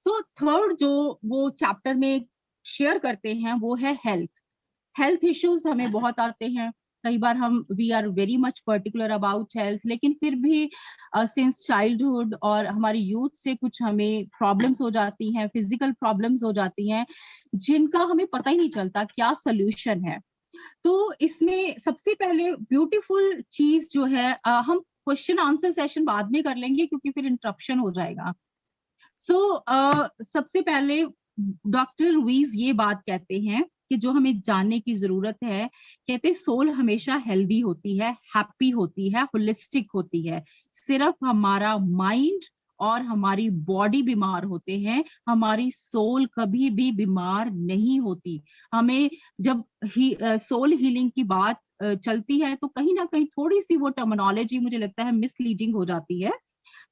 सो थर्ड जो वो चैप्टर में शेयर करते हैं वो है हेल्थ। हेल्थ इश्यूज हमें बहुत आते हैं, कई बार हम we are very much particular about health, लेकिन फिर भी सिंस चाइल्डहुड और हमारी यूथ से कुछ हमें प्रॉब्लम्स हो जाती हैं, फिजिकल प्रॉब्लम्स हो जाती हैं जिनका हमें पता ही नहीं चलता क्या सोल्यूशन है। तो इसमें सबसे पहले ब्यूटीफुल चीज जो है, हम क्वेश्चन आंसर सेशन बाद में कर लेंगे क्योंकि फिर इंटरप्शन हो जाएगा। सबसे पहले डॉक्टर लुईस ये बात कहते हैं कि जो हमें जानने की जरूरत है, कहते सोल हमेशा हेल्दी होती है, हैप्पी होती है, होलिस्टिक होती है। सिर्फ हमारा माइंड और हमारी बॉडी बीमार होते हैं, हमारी सोल कभी भी बीमार नहीं होती। हमें जब सोल हीलिंग की बात चलती है तो कहीं ना कहीं थोड़ी सी वो टर्मिनोलॉजी मुझे लगता है मिसलीडिंग हो जाती है।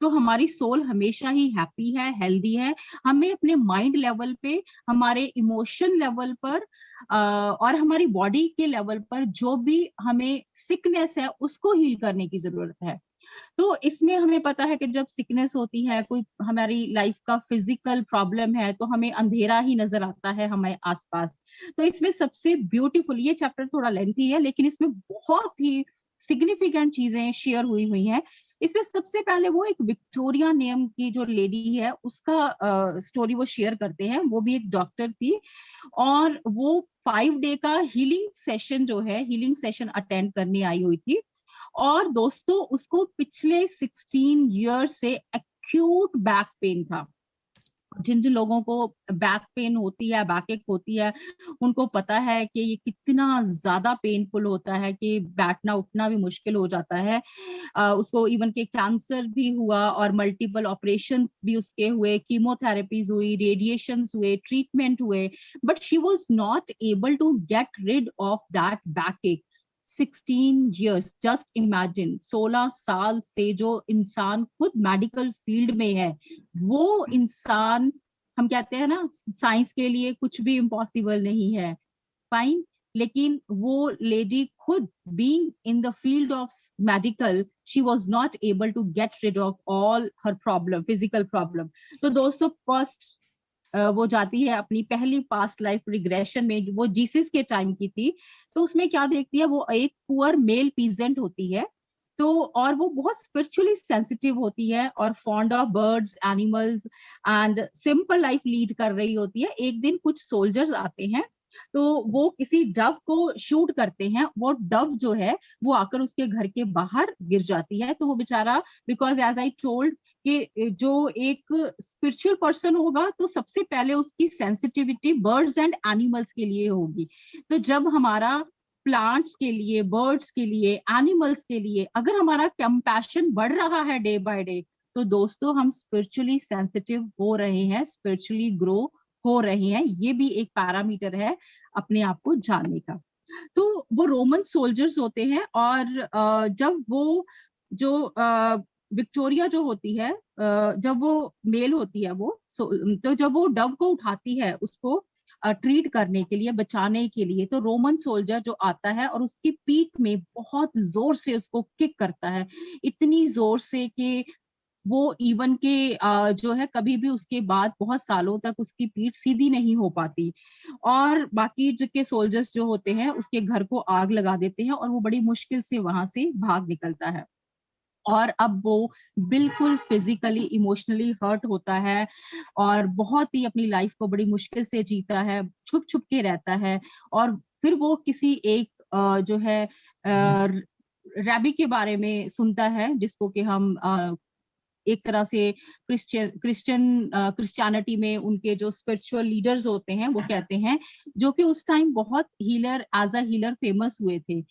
तो हमारी सोल हमेशा ही हैप्पी है, हेल्दी है। हमें अपने माइंड लेवल पे, हमारे इमोशन लेवल पर और हमारी बॉडी के लेवल पर जो भी हमें सिकनेस है उसको हील करने की जरूरत है। तो इसमें हमें पता है कि जब सिकनेस होती है, कोई हमारी लाइफ का फिजिकल प्रॉब्लम है, तो हमें अंधेरा ही नजर आता है हमारे आसपास। तो इसमें सबसे ब्यूटीफुल, ये चैप्टर थोड़ा लेंथी है लेकिन इसमें बहुत ही सिग्निफिकेंट चीजें शेयर हुई हुई हैं। इसमें सबसे पहले वो एक विक्टोरिया नेम की जो लेडी है उसका स्टोरी वो शेयर करते हैं। वो भी एक डॉक्टर थी और वो 5 डे का हीलिंग सेशन जो है, हीलिंग सेशन अटेंड करने आई हुई थी। और दोस्तों उसको पिछले 16 ईयर्स से एक्यूट बैक पेन था। जिन जिन लोगों को बैक पेन होती है, बैक एक होती है, उनको पता है कि ये कितना ज्यादा पेनफुल होता है कि बैठना उठना भी मुश्किल हो जाता है। उसको इवन के कैंसर भी हुआ और मल्टीपल ऑपरेशंस भी उसके हुए, कीमोथेरेपीज हुई, रेडिएशंस हुए, ट्रीटमेंट हुए, but she was not able to get rid of that backache. 16 years, just imagine, 16 साल से जो इंसान खुद मेडिकल फील्ड में है, वो इंसान, हम कहते हैं ना साइंस के लिए कुछ भी इम्पॉसिबल नहीं है, फाइन, लेकिन वो लेडी खुद being in the field of medical, she was not able to get rid of all her problem, physical problem. तो दोस्तों फर्स्ट वो जाती है अपनी पहली पास्ट लाइफ रिग्रेशन में, वो जीसस के टाइम की थी। तो उसमें क्या देखती है, वो एक पुअर मेल पीजेंट होती है। तो और वो बहुत स्पिरिचुअली सेंसिटिव होती है और fond of birds, animals and simple life lead कर रही होती है। एक दिन कुछ सोल्जर्स आते हैं तो वो किसी डव को शूट करते हैं। वो डव जो है वो आकर उसके घर के बाहर गिर जाती है। तो वो बेचारा, बिकॉज एज आई टोल्ड कि जो एक स्पिरिचुअल पर्सन होगा तो सबसे पहले उसकी सेंसिटिविटी बर्ड्स एंड एनिमल्स के लिए होगी। तो जब हमारा प्लांट्स के लिए, बर्ड्स के लिए, एनिमल्स के लिए अगर हमारा कंपैशन बढ़ रहा है डे बाय डे, तो दोस्तों हम स्पिरिचुअली सेंसिटिव हो रहे हैं, स्पिरिचुअली ग्रो हो रहे हैं। ये भी एक पैरामीटर है अपने आप को जानने का। तो वो रोमन सोल्जर्स होते हैं और जब वो जो विक्टोरिया जो होती है, जब वो मेल होती है वो, तो जब वो डव को उठाती है उसको ट्रीट करने के लिए, बचाने के लिए, तो रोमन सोल्जर जो आता है और उसकी पीठ में बहुत जोर से उसको किक करता है, इतनी जोर से कि वो इवन के जो है कभी भी उसके बाद बहुत सालों तक उसकी पीठ सीधी नहीं हो पाती। और बाकी जो के सोल्जर्स जो होते हैं उसके घर को आग लगा देते हैं और वो बड़ी मुश्किल से वहां से भाग निकलता है। और अब वो बिल्कुल फिजिकली इमोशनली हर्ट होता है और बहुत ही अपनी लाइफ को बड़ी मुश्किल से जीता है, छुप छुप के रहता है। और फिर वो किसी एक जो है रैबी के बारे में सुनता है, जिसको कि हम एक तरह से क्रिश्चियनिटी में उनके जो स्पिरिचुअल लीडर्स होते हैं वो कहते हैं, जो कि उस टाइम बहुत एज अ हीलर फेमस हुए थे।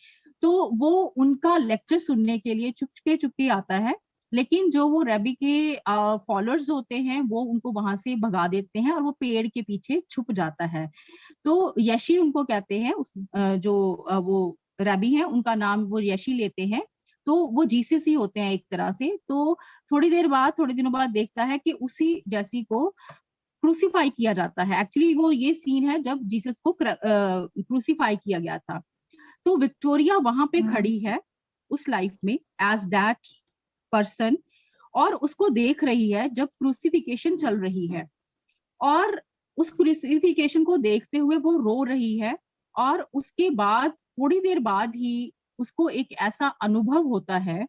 तो वो उनका लेक्चर सुनने के लिए चुपके चुपके आता है, लेकिन जो वो रैबी के फॉलोअर्स होते हैं वो उनको वहां से भगा देते हैं और वो पेड़ के पीछे छुप जाता है। तो यशी उनको कहते हैं, वो रैबी हैं उनका नाम वो यशी लेते हैं। तो वो जीसस ही होते हैं एक तरह से। तो थोड़ी दिनों बाद देखता है कि उसी जैसी को क्रूसीफाई किया जाता है। एक्चुअली वो ये सीन है जब जीसस को क्रूसीफाई किया गया था। तो विक्टोरिया वहां पे खड़ी है उस लाइफ में एज दैट पर्सन, और उसको देख रही है जब क्रूसिफिकेशन चल रही है, और उस क्रूसिफिकेशन को देखते हुए वो रो रही है। और उसके बाद थोड़ी देर बाद ही उसको एक ऐसा अनुभव होता है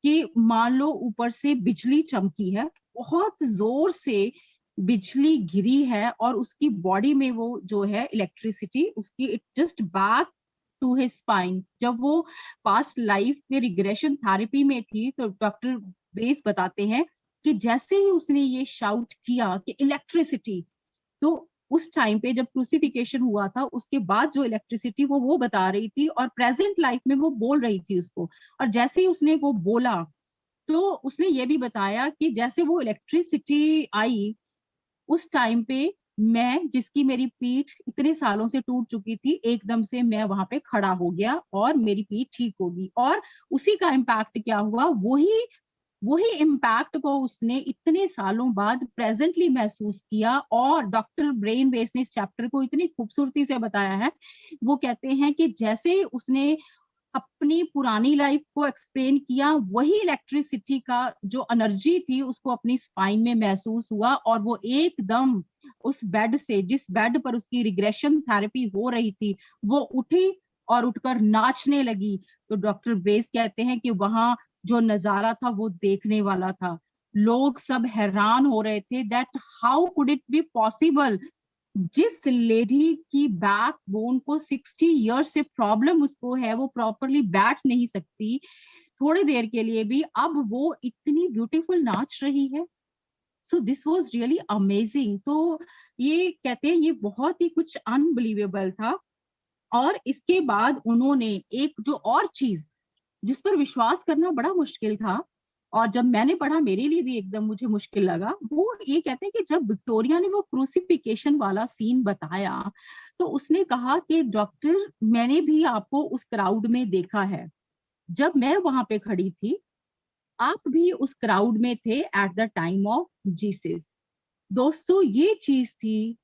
कि मान लो ऊपर से बिजली चमकी है, बहुत जोर से बिजली गिरी है, और उसकी बॉडी में वो जो है इलेक्ट्रिसिटी उसकी it just back to his spine. जब वो पास्ट लाइफ के रिग्रेशन थेरेपी में थी, तो डॉक्टर बेस बताते हैं कि जैसे ही उसने ये शाउट किया कि इलेक्ट्रिसिटी, तो उस टाइम पे जब क्रूसिफिकेशन हुआ था उसके बाद जो इलेक्ट्रिसिटी वो बता रही थी, और प्रेजेंट लाइफ में वो बोल रही थी उसको। और जैसे ही उसने वो बोला, तो उसने ये भी बताया कि जैसे वो इलेक्ट्रिसिटी आई उस टाइम पे, मैं जिसकी मेरी पीठ इतने सालों से टूट चुकी थी, एकदम से मैं वहां पे खड़ा हो गया और मेरी पीठ ठीक होगी। और उसी का इम्पैक्ट क्या हुआ, वही वही इम्पैक्ट को उसने इतने सालों बाद प्रेजेंटली महसूस किया। और डॉक्टर ब्रेन वेस ने इस चैप्टर को इतनी खूबसूरती से बताया है। वो कहते हैं कि जैसे उसने अपनी पुरानी लाइफ को एक्सप्लेन किया, वही इलेक्ट्रिसिटी का जो एनर्जी थी उसको अपनी स्पाइन में महसूस हुआ, और वो एकदम उस बेड से, जिस बेड पर उसकी रिग्रेशन थेरेपी हो रही थी, वो उठी और उठकर नाचने लगी। तो डॉक्टर बेस कहते हैं कि वहां जो नजारा था वो देखने वाला था। लोग सब हैरान हो रहे थे that how could it be possible. जिस लेडी की बैक बोन को 60 इयर्स से प्रॉब्लम उसको है, वो प्रॉपरली बैठ नहीं सकती थोड़ी देर के लिए भी, अब वो इतनी ब्यूटीफुल नाच रही है। सो दिस वाज रियली अमेजिंग। तो ये कहते हैं ये बहुत ही कुछ अनबिलीवेबल था। और इसके बाद उन्होंने एक जो और चीज जिस पर विश्वास करना बड़ा मुश्किल था, और जब मैंने पढ़ा मेरे लिए भी एकदम मुझे मुश्किल लगा, वो ये कहते हैं कि जब विक्टोरिया ने वो क्रूसिफिकेशन वाला सीन बताया, तो उसने कहा कि डॉक्टर, मैंने भी आपको उस क्राउड में देखा है, जब मैं वहां पे खड़ी थी आप भी उस क्राउड में थे at the time of Jesus. दोस्तों ये चीज थी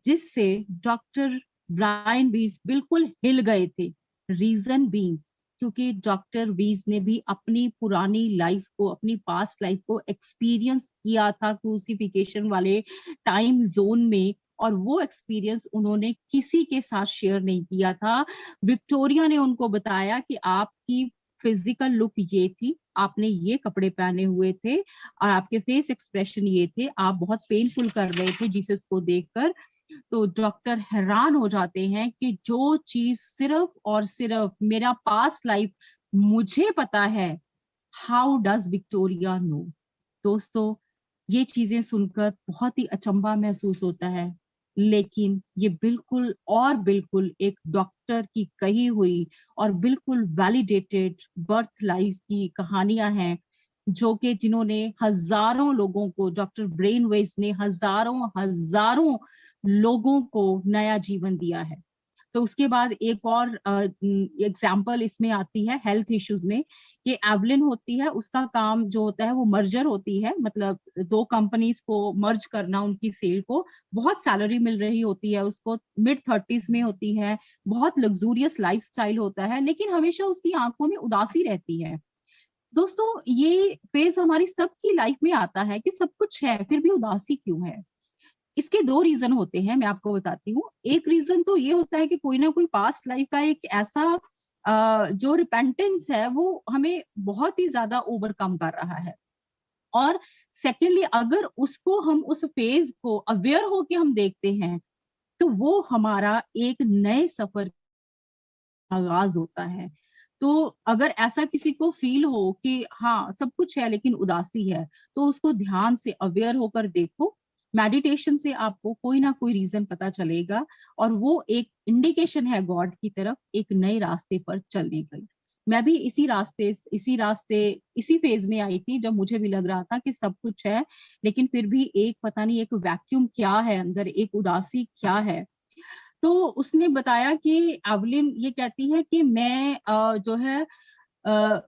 जिससे डॉक्टर ब्रायन वीज बिल्कुल हिल गए थे। रीजन बीइंग क्योंकि डॉक्टर वीज ने भी अपनी पुरानी लाइफ को, अपनी पास्ट लाइफ को एक्सपीरियंस किया था क्रूसिफिकेशन वाले टाइम जोन में, और वो एक्सपीरियंस उन्होंने किसी के साथ शेयर नहीं किया था। विक्टोरिया ने उनको बताया कि आपकी फिजिकल लुक ये थी, आपने ये कपड़े पहने हुए थे, और आपके फेस एक्सप्रेशन ये थे, आप बहुत पेनफुल कर रहे थे जीसस को देखकर। तो डॉक्टर हैरान हो जाते हैं कि जो चीज सिर्फ और सिर्फ मेरा पास्ट लाइफ मुझे पता है, हाउ डज विक्टोरिया नो। दोस्तों ये चीजें सुनकर बहुत ही अचंभा महसूस होता है, लेकिन ये बिल्कुल और बिल्कुल एक डॉक्टर की कही हुई और बिल्कुल वैलिडेटेड बर्थ लाइफ की कहानियां हैं, जो कि जिन्होंने हजारों लोगों को, डॉक्टर ब्रेन वेस ने हजारों हजारों लोगों को नया जीवन दिया है। तो उसके बाद एक और एग्जाम्पल इसमें आती है हेल्थ इश्यूज में, कि एवलिन होती है, उसका काम जो होता है वो मर्जर होती है, मतलब दो कंपनीज को मर्ज करना, उनकी सेल को। बहुत सैलरी मिल रही होती है उसको, मिड-30s में होती है, बहुत लग्जूरियस लाइफस्टाइल होता है, लेकिन हमेशा उसकी आंखों में उदासी रहती है। दोस्तों ये फेज हमारी सबकी लाइफ में आता है कि सब कुछ है फिर भी उदासी क्यों है। इसके दो रीजन होते हैं, मैं आपको बताती हूँ। एक रीजन तो ये होता है कि कोई ना कोई पास्ट लाइफ का एक ऐसा जो रिपेंटेंस है वो हमें बहुत ही ज्यादा ओवरकम कर रहा है। और सेकेंडली अगर उसको हम उस फेज को अवेयर होके हम देखते हैं, तो वो हमारा एक नए सफर आगाज होता है। तो अगर ऐसा किसी को फील हो कि हाँ सब कुछ है लेकिन उदासी है, तो उसको ध्यान से अवेयर होकर देखो। मेडिटेशन से आपको कोई ना कोई रीजन पता चलेगा और वो एक इंडिकेशन है गॉड की तरफ एक नए रास्ते पर चलने का। मैं भी इसी फेज में आई थी जब मुझे भी लग रहा था कि सब कुछ है, लेकिन फिर भी एक पता नहीं एक वैक्यूम क्या है अंदर, एक उदासी क्या है। तो उसने बताया कि एवलिन ये कहती है कि मैं जो है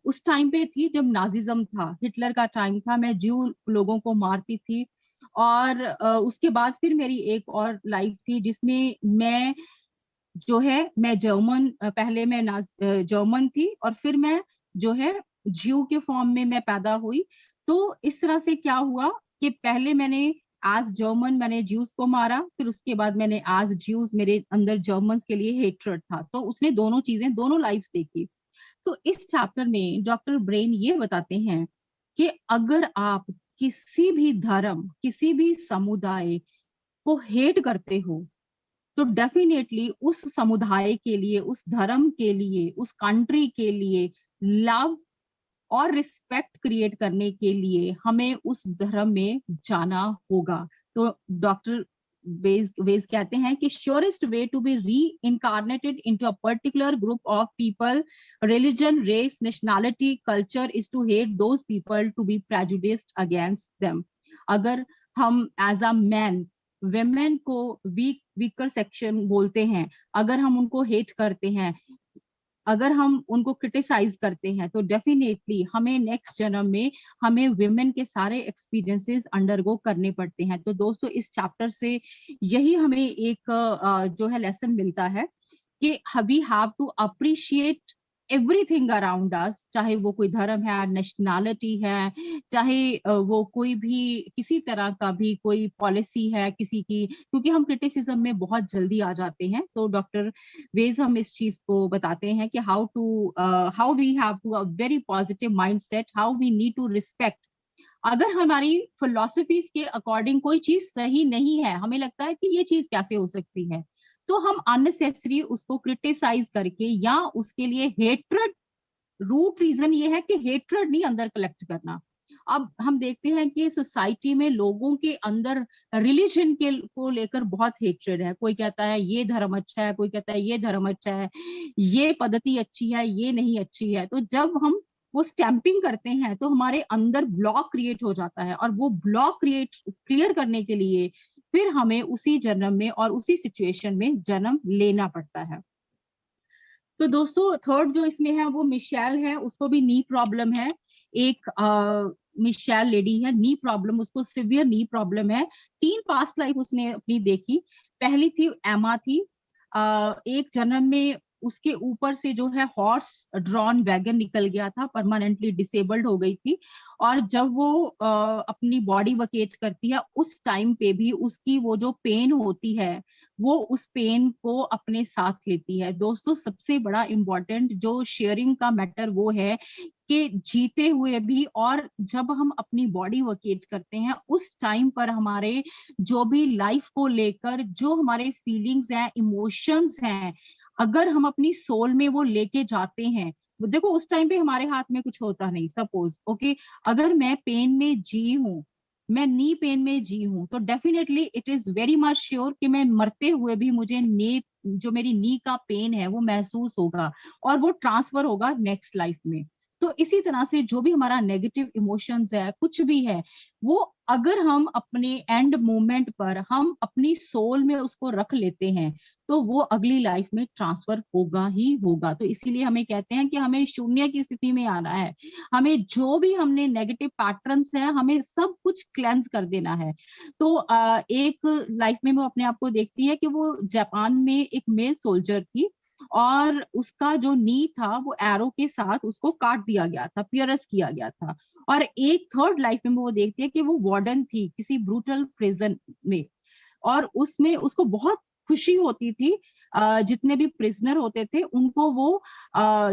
उस टाइम पे थी जब नाजिज्म था, हिटलर का टाइम था, मैं ज्यू लोगों को मारती थी। और उसके बाद फिर मेरी एक और लाइफ थी जिसमें मैं जो है मैं पहले मैं जर्मन थी और फिर मैं जो है ज्यू के फॉर्म में मैं पैदा हुई। तो इस तरह से क्या हुआ कि पहले मैंने एज जर्मन मैंने ज्यूस को मारा, फिर उसके बाद मैंने एज ज्यूस मेरे अंदर जर्मन के लिए हेट्रेड था। तो उसने दोनों चीजें दोनों लाइफ देखी। तो इस चैप्टर में डॉक्टर ब्रेन ये बताते हैं कि अगर आप किसी भी धर्म किसी भी समुदाय को हेट करते हो, तो डेफिनेटली उस समुदाय के लिए, उस धर्म के लिए, उस कंट्री के लिए लव और रिस्पेक्ट क्रिएट करने के लिए हमें उस धर्म में जाना होगा। तो डॉक्टर वेज कहते हैं कि surest way to be reincarnated into a particular group of people, religion, race, nationality, culture is to hate those people, to be prejudiced against them. अगर हम एज अ मैन वेमेन को weaker section बोलते हैं, अगर हम उनको hate करते हैं, अगर हम उनको क्रिटिसाइज करते हैं, तो डेफिनेटली हमें नेक्स्ट जन्म में हमें विमेन के सारे एक्सपीरियंसेस अंडरगो करने पड़ते हैं। तो दोस्तों इस चैप्टर से यही हमें एक जो है लेसन मिलता है कि we have to appreciate everything around us, चाहे वो कोई धर्म है, नेशनैलिटी है, चाहे वो कोई भी किसी तरह का भी कोई पॉलिसी है किसी की, क्योंकि हम क्रिटिसिज्म में बहुत जल्दी आ जाते हैं। तो डॉक्टर वेज हम इस चीज को बताते हैं कि how we have to a very positive mindset, how we need to respect. अगर हमारी फिलोसफीज के अकॉर्डिंग कोई चीज सही नहीं है, हमें लगता है कि ये चीज कैसे हो सकती है, तो हम अननेसेसरी उसको क्रिटिसाइज करके या उसके लिए हेट्रेड, रूट रीजन ये है कि हेट्रेड नहीं अंदर कलेक्ट करना। अब हम देखते हैं कि सोसाइटी में लोगों के अंदर रिलीजन के को लेकर बहुत हेट्रेड है। कोई कहता है ये धर्म अच्छा है, कोई कहता है ये धर्म अच्छा है, ये पद्धति अच्छी है, ये नहीं अच्छी है। तो जब हम वो स्टैंपिंग करते हैं तो हमारे अंदर ब्लॉक क्रिएट हो जाता है, और वो ब्लॉक क्लियर करने के लिए फिर हमें उसी जन्म में और उसी सिचुएशन में जन्म लेना पड़ता है। तो दोस्तों थर्ड जो इसमें है वो मिशेल है, उसको भी नी प्रॉब्लम है। एक मिशेल लेडी है, नी प्रॉब्लम, उसको सिवियर नी प्रॉब्लम है। 3 पास्ट लाइफ उसने अपनी देखी। पहली थी एमा थी, एक जन्म में उसके ऊपर से जो है हॉर्स ड्रॉन वैगन निकल गया था, परमानेंटली डिसेबल्ड हो गई थी। और जब वो अपनी बॉडी वकेट करती है उस टाइम पे भी उसकी वो जो पेन होती है वो उस पेन को अपने साथ लेती है। दोस्तों सबसे बड़ा इम्पोर्टेंट जो शेयरिंग का मैटर वो है कि जीते हुए भी और जब हम अपनी बॉडी वकेट करते हैं उस टाइम पर हमारे जो भी लाइफ को लेकर जो हमारे फीलिंग्स हैं, इमोशंस हैं, अगर हम अपनी सोल में वो लेके जाते हैं, देखो उस टाइम पे हमारे हाथ में कुछ होता नहीं। सपोज ओके, अगर मैं पेन में जी हूँ, मैं नी पेन में जी हूँ, तो definitely it is very much sure कि मैं मरते हुए भी मुझे नी, जो मेरी नी का पेन है वो महसूस होगा और वो ट्रांसफर होगा नेक्स्ट लाइफ में। तो इसी तरह से जो भी हमारा नेगेटिव इमोशंस है, कुछ भी है, वो अगर हम अपने एंड मोमेंट पर हम अपनी सोल में उसको रख लेते हैं तो वो अगली लाइफ में ट्रांसफर होगा ही होगा। तो इसीलिए हमें कहते हैं कि हमें शून्य की स्थिति में आना है, हमें जो भी हमने नेगेटिव पैटर्न्स हैं हमें सब कुछ क्लेंस कर देना है। तो एक लाइफ में वो अपने आप को देखती है कि वो जापान में एक मेल सोल्जर थी और उसका जो नी था वो एरो के साथ उसको काट दिया गया था, पियरस किया गया था। और एक थर्ड लाइफ में वो देखती है कि वो वार्डन थी किसी ब्रूटल प्रिजन में, और उसमें उसको बहुत खुशी होती थी। जितने भी प्रिजनर होते थे उनको वो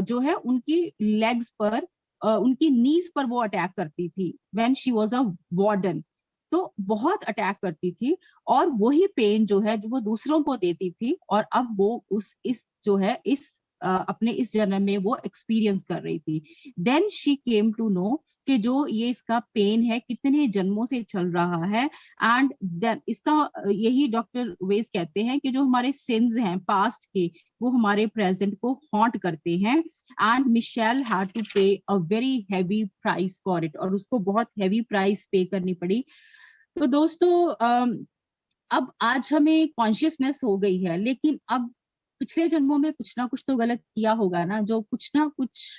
जो है उनकी लेग्स पर, उनकी नीज पर वो अटैक करती थी when she was a warden. तो बहुत अटैक करती थी और वही पेन जो है जो वो दूसरों को देती थी, और अब वो इस जो है इस अपने इस जन्म में वो एक्सपीरियंस कर रही थी। Then she came to know कि जो ये इसका पेन है कितने जन्मों से चल रहा है, एंड देन इसका यही डॉक्टर वेज कहते हैं कि जो हमारे सिंस हैं पास्ट के वो हमारे प्रेजेंट को हॉन्ट करते हैं, एंड मिशेल हैड टू पे a very heavy price for it, और उसको बहुत हैवी प्राइस पे करनी पड़ी। तो दोस्तों अब आज हमें कॉन्शियसनेस हो गई है, लेकिन अब पिछले जन्मों में कुछ ना कुछ तो गलत किया होगा ना, जो कुछ ना कुछ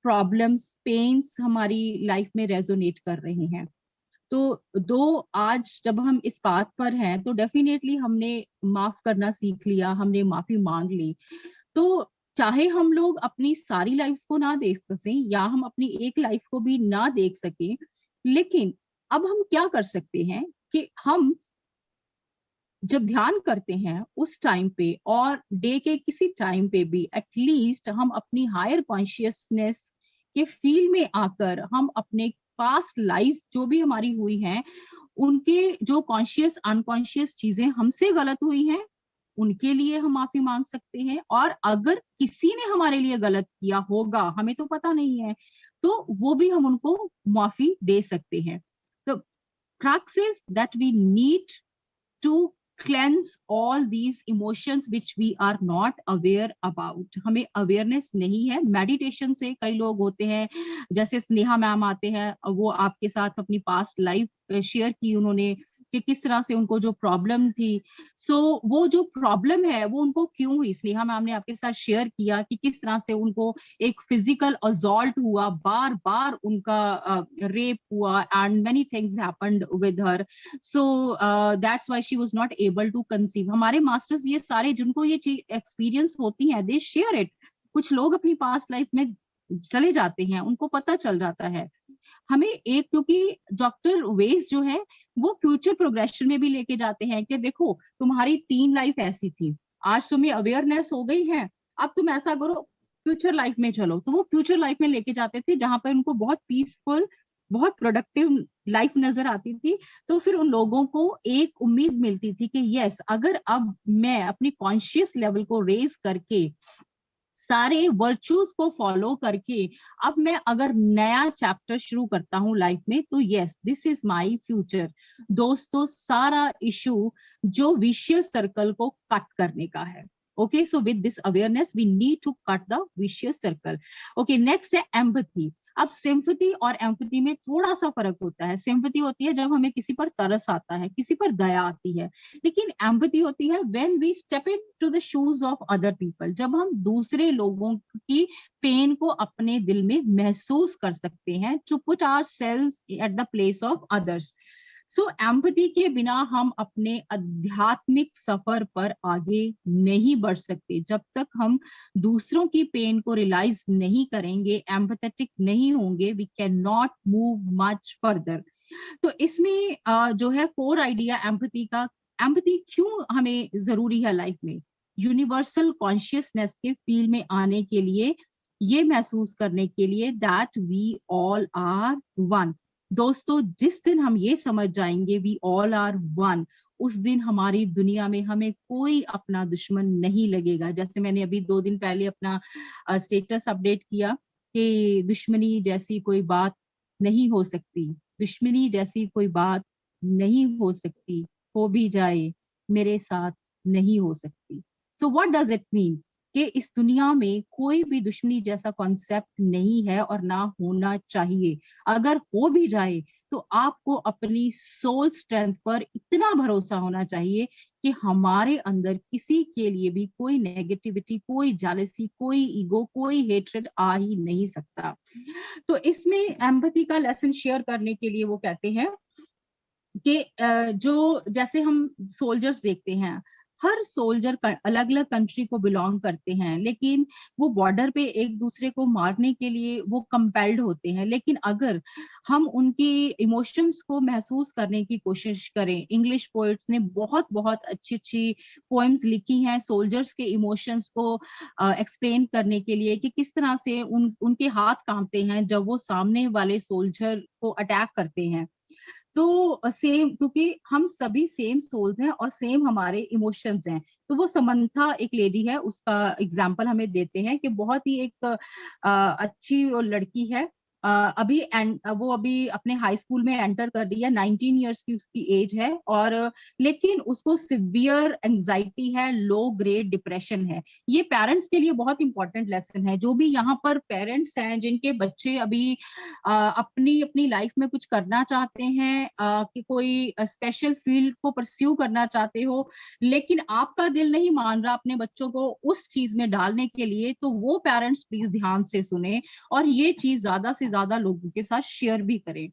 प्रॉब्लम्स पेन्स हमारी लाइफ में रेजोनेट कर रहे हैं। तो आज जब हम इस बात पर हैं तो डेफिनेटली हमने माफ करना सीख लिया, हमने माफी मांग ली। तो चाहे हम लोग अपनी सारी लाइफ को ना देख सकें या हम अपनी एक लाइफ को भी ना देख सकें, लेकिन अब हम क्या कर सकते हैं कि हम जब ध्यान करते हैं उस टाइम पे और डे के किसी टाइम पे भी एटलीस्ट हम अपनी हायर कॉन्शियसनेस के फील में आकर हम अपने पास्ट लाइफ जो भी हमारी हुई हैं उनके जो कॉन्शियस अनकॉन्शियस चीजें हमसे गलत हुई हैं उनके लिए हम माफी मांग सकते हैं। और अगर किसी ने हमारे लिए गलत किया होगा, हमें तो पता नहीं है, तो वो भी हम उनको माफी दे सकते हैं। तो crux is that we need to cleanse all these emotions which we are not aware about। हमें अवेयरनेस नहीं है। मेडिटेशन से कई लोग होते हैं, जैसे स्नेहा मैम आते हैं, वो आपके साथ अपनी पास्ट लाइफ शेयर की उन्होंने कि किस तरह से उनको जो प्रॉब्लम थी, सो वो जो प्रॉब्लम है वो उनको क्यों हुई, स्नेहा मैम ने आपके साथ शेयर किया कि किस तरह से उनको एक फिजिकल असॉल्ट हुआ, बार बार उनका रेप हुआ and many things happened with her, so that's why she was not able to conceive. हमारे मास्टर्स ये सारे जिनको ये चीज एक्सपीरियंस होती है दे शेयर इट। कुछ लोग अपनी पास्ट लाइफ में चले जाते हैं, उनको पता चल जाता है। हमें एक, क्योंकि डॉक्टर वेज जो है वो फ्यूचर प्रोग्रेशन में भी लेके जाते हैं कि देखो तुम्हारी 3 लाइफ ऐसी थी, आज तुम्हें अवेयरनेस हो गई है, अब तुम ऐसा करो फ्यूचर लाइफ में चलो। तो वो फ्यूचर लाइफ में लेके जाते थे जहां पर उनको बहुत पीसफुल बहुत प्रोडक्टिव लाइफ नजर आती थी। तो फिर उन लोगों को एक उम्मीद मिलती थी कि यस, अगर अब मैं अपनी कॉन्शियस लेवल को रेज करके सारे वर्चूज को फॉलो करके अब मैं अगर नया चैप्टर शुरू करता हूं लाइफ में, तो yes this is my future. दोस्तों सारा इशू जो विशियस सर्कल को कट करने का है। Okay, so with this awareness we need to cut the vicious circle. Okay, next है एम्पैथी। अब सिंपैथी और एम्पैथी में थोड़ा सा फर्क होता है। सिंपैथी होती है जब हमें किसी पर तरस आता है, किसी पर दया आती है, लेकिन एम्पैथी होती है when we step into the shoes of other people, जब हम दूसरे लोगों की पेन को अपने दिल में महसूस कर सकते हैं, to put ourselves at the place of others. So empathy के बिना हम अपने आध्यात्मिक सफर पर आगे नहीं बढ़ सकते। जब तक हम दूसरों की पेन को रियलाइज नहीं करेंगे, एम्पैथेटिक नहीं होंगे, we can not move much further. तो इसमें जो है कोर आइडिया एम्पैथी का, एम्पैथी क्यों हमें जरूरी है लाइफ में, यूनिवर्सल कॉन्शियसनेस के फील्ड में आने के लिए, ये महसूस करने के लिए that we all are one. दोस्तों जिस दिन हम ये समझ जाएंगे वी ऑल आर वन, उस दिन हमारी दुनिया में हमें कोई अपना दुश्मन नहीं लगेगा। जैसे मैंने अभी 2 दिन पहले अपना स्टेटस अपडेट किया कि दुश्मनी जैसी कोई बात नहीं हो सकती, दुश्मनी जैसी कोई बात नहीं हो सकती, हो भी जाए मेरे साथ नहीं हो सकती। So what does it mean कि इस दुनिया में कोई भी दुश्मनी जैसा कॉन्सेप्ट नहीं है और ना होना चाहिए। अगर हो भी जाए तो आपको अपनी सोल स्ट्रेंथ पर इतना भरोसा होना चाहिए कि हमारे अंदर किसी के लिए भी कोई नेगेटिविटी, कोई जेलसी, कोई ईगो, कोई हेट्रेड आ ही नहीं सकता। तो इसमें एम्पैथी का लेसन शेयर करने के लिए वो कहते हैं कि जो जैसे हम सोल्जर्स देखते हैं, हर सोल्जर अलग अलग कंट्री को बिलोंग करते हैं, लेकिन वो बॉर्डर पे एक दूसरे को मारने के लिए वो कंपेल्ड होते हैं। लेकिन अगर हम उनकी इमोशंस को महसूस करने की कोशिश करें, इंग्लिश पोइट्स ने बहुत बहुत अच्छी अच्छी पोएम्स लिखी हैं सोल्जर्स के इमोशंस को एक्सप्लेन करने के लिए कि किस तरह से उनके हाथ कांपते हैं जब वो सामने वाले सोल्जर को अटैक करते हैं। तो सेम, क्योंकि हम सभी सेम सोल्स हैं और सेम हमारे इमोशंस हैं। तो वो समंथा एक लेडी है, उसका एग्जाम्पल हमें देते हैं कि बहुत ही एक अच्छी वो लड़की है। अभी वो अभी अपने हाई स्कूल में एंटर कर रही है, 19 इयर्स की उसकी एज है, और लेकिन उसको सिवियर एंजाइटी है, लो ग्रेड डिप्रेशन है। ये पेरेंट्स के लिए बहुत इंपॉर्टेंट लेसन है। जो भी यहाँ पर पेरेंट्स हैं जिनके बच्चे अभी अपनी अपनी लाइफ में कुछ करना चाहते हैं, कि कोई स्पेशल फील्ड को परस्यू करना चाहते हो, लेकिन आपका दिल नहीं मान रहा अपने बच्चों को उस चीज में डालने के लिए, तो वो पेरेंट्स प्लीज ध्यान से सुने और ये चीज ज्यादा से ज्यादा लोगों के साथ शेयर भी करें।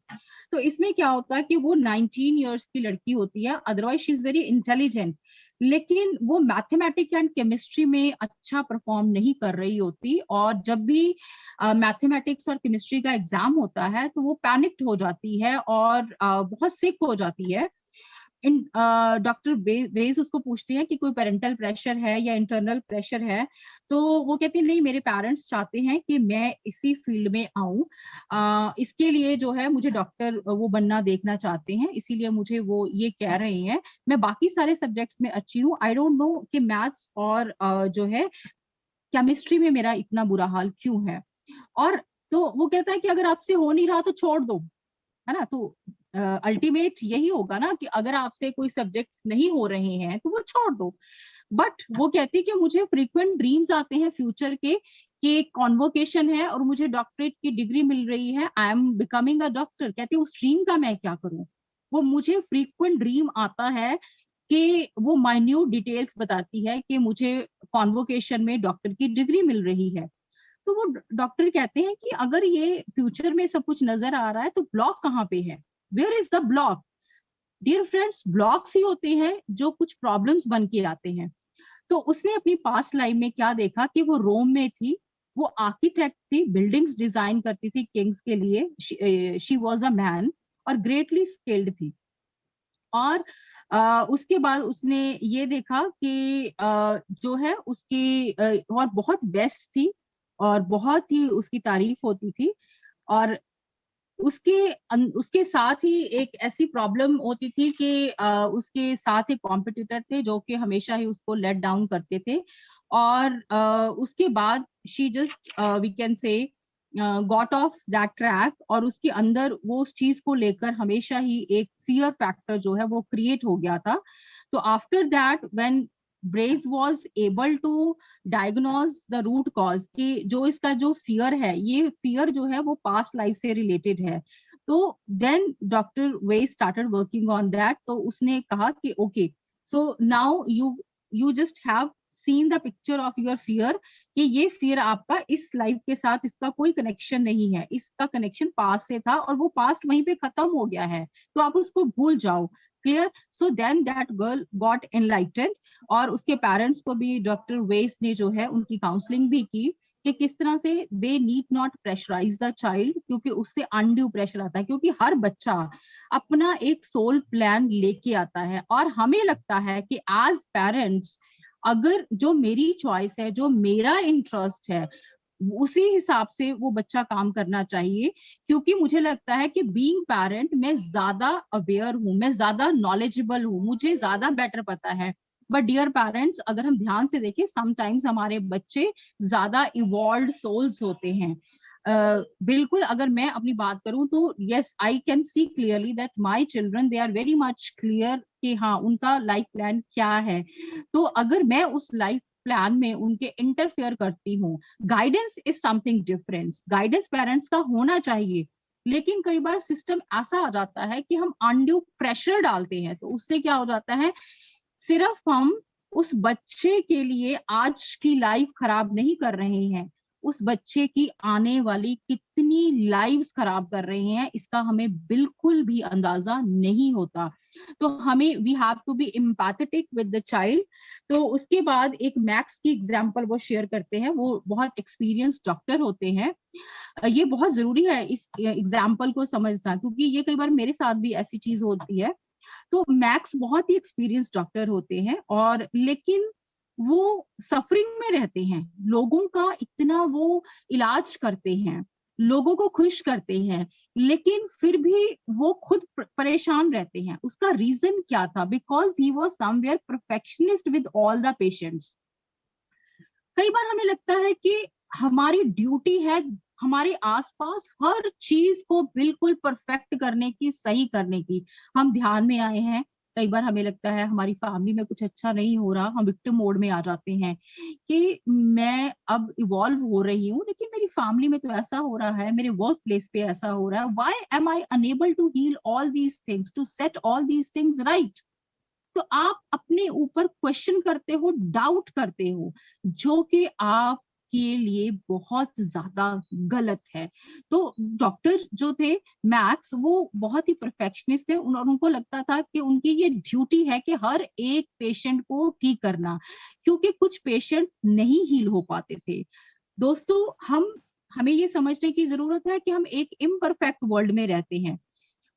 तो इसमें क्या होता है कि वो 19 इयर्स की लड़की होती है, otherwise she is very intelligent, लेकिन वो मैथमेटिक्स एंड केमिस्ट्री में अच्छा परफॉर्म नहीं कर रही होती, और जब भी मैथमेटिक्स और केमिस्ट्री का एग्जाम होता है तो वो पैनिक्ड हो जाती है और बहुत सिक हो जाती है। इन डॉक्टर वेज उसको पूछती है कि कोई पेरेंटल प्रेशर है या इंटरनल प्रेशर है, तो वो कहती है नहीं, मेरे पेरेंट्स चाहते हैं कि मैं इसी फील्ड में आऊं, इसके लिए जो है मुझे डॉक्टर वो बनना देखना चाहते हैं, इसीलिए मुझे वो ये कह रहे हैं। मैं बाकी सारे सब्जेक्ट्स में अच्छी हूँ, आई डोंट नो कि मैथ्स और जो है केमिस्ट्री में मेरा इतना बुरा हाल क्यों है। और तो वो कहता है कि अगर आपसे हो नहीं रहा तो छोड़ दो, है ना। तो अल्टीमेट यही होगा ना कि अगर आपसे कोई सब्जेक्ट्स नहीं हो रहे हैं तो वो छोड़ दो। बट वो कहती कि मुझे फ्रीक्वेंट ड्रीम्स आते हैं फ्यूचर के, कि कॉन्वोकेशन है और मुझे डॉक्टरेट की डिग्री मिल रही है, I am becoming a doctor. कहती उस ड्रीम का मैं क्या करूं। वो मुझे फ्रीक्वेंट ड्रीम आता है कि वो माइन्यूट डिटेल्स बताती है कि मुझे कॉन्वोकेशन में डॉक्टर की डिग्री मिल रही है। तो वो डॉक्टर कहते हैं कि अगर ये फ्यूचर में सब कुछ नजर आ रहा है तो ब्लॉक कहाँ पे है, where is the block. Dear friends, blocks ही होते हैं जो कुछ प्रॉब्लम्स बन के आते हैं। तो उसने अपनी पास्ट लाइफ में क्या देखा कि वो रोम में थी, वो आर्किटेक्ट थी, बिल्डिंग्स डिजाइन करती थी किंग्स के लिए, शी वॉज अ मैन और ग्रेटली स्किल्ड थी। और उसके बाद उसने ये देखा कि जो है उसकी और बहुत बेस्ट थी और बहुत ही उसकी तारीफ होती थी। और उसके साथ ही एक ऐसी प्रॉब्लम होती थी कि उसके साथ एक कॉम्पिटिटर थे जो कि हमेशा ही उसको लेट डाउन करते थे। और उसके बाद she just we can say got off that track, और उसके अंदर वो उस चीज को लेकर हमेशा ही एक फियर फैक्टर जो है वो क्रिएट हो गया था। तो after that when Braz was able to diagnose the root cause, कि जो इसका जो फियर है, ये फियर जो है वो पास्ट लाइफ से रिलेटेड है। तो then doctor Weiss started working on that. तो उसने कहा कि okay, so now you just have seen the picture of your fear, कि ये फियर आपका इस लाइफ के साथ इसका कोई कनेक्शन नहीं है, इसका कनेक्शन पास्ट से था और वो पास्ट वहीं पे खत्म हो गया है, तो आप उसको भूल जाओ। Clear. So then that girl got enlightened, और उसके पेरेंट्स को भी डॉक्टर वेस ने जो है उनकी काउंसलिंग भी की कि किस तरह से they need not pressurise the child, क्योंकि उससे अनड्यू प्रेशर आता है, क्योंकि हर बच्चा अपना एक सोल प्लान लेके आता है। और हमें लगता है कि एज पेरेंट्स, अगर जो मेरी चॉइस है, जो मेरा इंटरेस्ट है, उसी हिसाब से वो बच्चा काम करना चाहिए। क्योंकि मुझे लगता है कि बीइंग पेरेंट मैं ज्यादा अवेयर हूँ, मैं ज्यादा नॉलेजेबल हूँ, मुझे ज्यादा बेटर पता है। बट डियर पेरेंट्स, अगर हम ध्यान से देखें, समटाइम्स हमारे बच्चे ज्यादा इवॉल्व्ड सोल्स होते हैं। बिल्कुल, अगर मैं अपनी बात करूं तो yes, I can see clearly that my children, they are very much clear कि हाँ उनका लाइफ प्लान क्या है। तो अगर मैं उस लाइफ प्लान में उनके इंटरफेयर करती हूँ, guidance is something different, guidance parents का होना चाहिए। लेकिन कई बार सिस्टम ऐसा आ जाता है कि हम अनड्यू प्रेशर डालते हैं, तो उससे क्या हो जाता है, सिर्फ हम उस बच्चे के लिए आज की लाइफ खराब नहीं कर रहे हैं, उस बच्चे की आने वाली कितनी लाइव्स खराब कर रहे हैं इसका हमें बिल्कुल भी अंदाजा नहीं होता। तो हमें we have to be empathetic with the child. तो उसके बाद एक मैक्स की एग्जांपल वो शेयर करते हैं, वो बहुत एक्सपीरियंस डॉक्टर होते हैं। ये बहुत जरूरी है इस एग्जाम्पल को समझना, क्योंकि ये कई बार मेरे साथ भी ऐसी चीज होती है। तो मैक्स बहुत ही एक्सपीरियंस डॉक्टर होते हैं, और लेकिन वो सफरिंग में रहते हैं, लोगों का इतना वो इलाज करते हैं, लोगों को खुश करते हैं, लेकिन फिर भी वो खुद परेशान रहते हैं। उसका रीजन क्या था? Because he was somewhere perfectionist with all the patients. कई बार हमें लगता है कि हमारी ड्यूटी है हमारे आसपास हर चीज को बिल्कुल परफेक्ट करने की, सही करने की। हम ध्यान में आए हैं, कई बार हमें लगता है हमारी फैमिली में कुछ अच्छा नहीं हो रहा, हम विक्टिम मोड में आ जाते हैं कि मैं अब इवॉल्व हो रही हूँ, लेकिन मेरी फैमिली में तो ऐसा हो रहा है, मेरे वर्क प्लेस पे ऐसा हो रहा है, why am I unable to heal all these things, to set all these things right. तो आप अपने ऊपर क्वेश्चन करते हो, डाउट करते हो, जो कि आप के लिए बहुत ज्यादा गलत है। तो डॉक्टर जो थे मैक्स, वो बहुत ही परफेक्शनिस्ट थे, और उनको लगता था कि उनकी ये ड्यूटी है कि हर एक पेशेंट को ठीक करना, क्योंकि कुछ पेशेंट नहीं हील हो पाते थे। दोस्तों, हमें ये समझने की जरूरत है कि हम एक इम्परफेक्ट वर्ल्ड में रहते हैं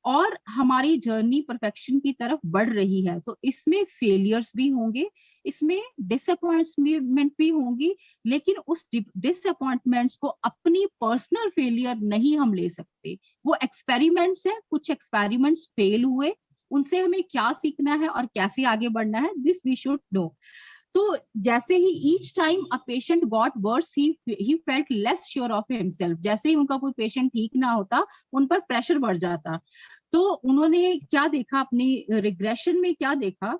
और हमारी जर्नी परफेक्शन की तरफ बढ़ रही है। तो इसमें फेलियर्स भी होंगे, इसमें डिसअपॉइंटमेंट भी होंगी, लेकिन उस डिसअपॉइंटमेंट्स को अपनी पर्सनल फेलियर नहीं हम ले सकते। वो एक्सपेरिमेंट्स हैं, कुछ एक्सपेरिमेंट्स फेल हुए, उनसे हमें क्या सीखना है और कैसे आगे बढ़ना है, दिस वी शुड नो। तो जैसे ही each time a patient got worse, he felt less sure of himself. जैसे ही उनका कोई पेशेंट ठीक ना होता, उन पर प्रेशर बढ़ जाता। तो उन्होंने क्या देखा, अपनी रिग्रेशन में क्या देखा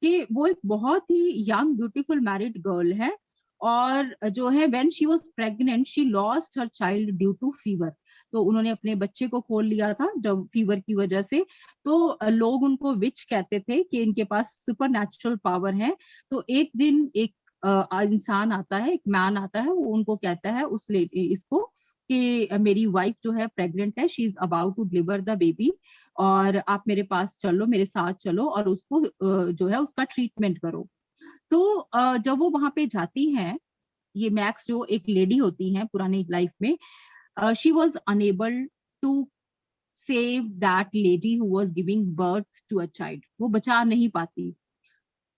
कि वो एक बहुत ही यंग ब्यूटीफुल मैरिड गर्ल है, और जो है when she was pregnant she lost her child due to fever. तो उन्होंने अपने बच्चे को खोल लिया था जब फीवर की वजह से। तो लोग उनको विच कहते थे कि इनके पास सुपर नेचुरल पावर है। तो एक दिन एक इंसान आता है, एक मैन आता है, वो उनको कहता है उस इसको कि मेरी वाइफ जो है प्रेग्नेंट है, she is about to deliver the baby, और आप मेरे पास चलो, मेरे साथ चलो, और उसको जो है उसका ट्रीटमेंट करो। तो जब वो वहां पे जाती हैं, ये मैक्स जो एक लेडी होती हैं पुरानी लाइफ में, she was unable to save that lady who was giving birth to a child. वो बचा नहीं पाती।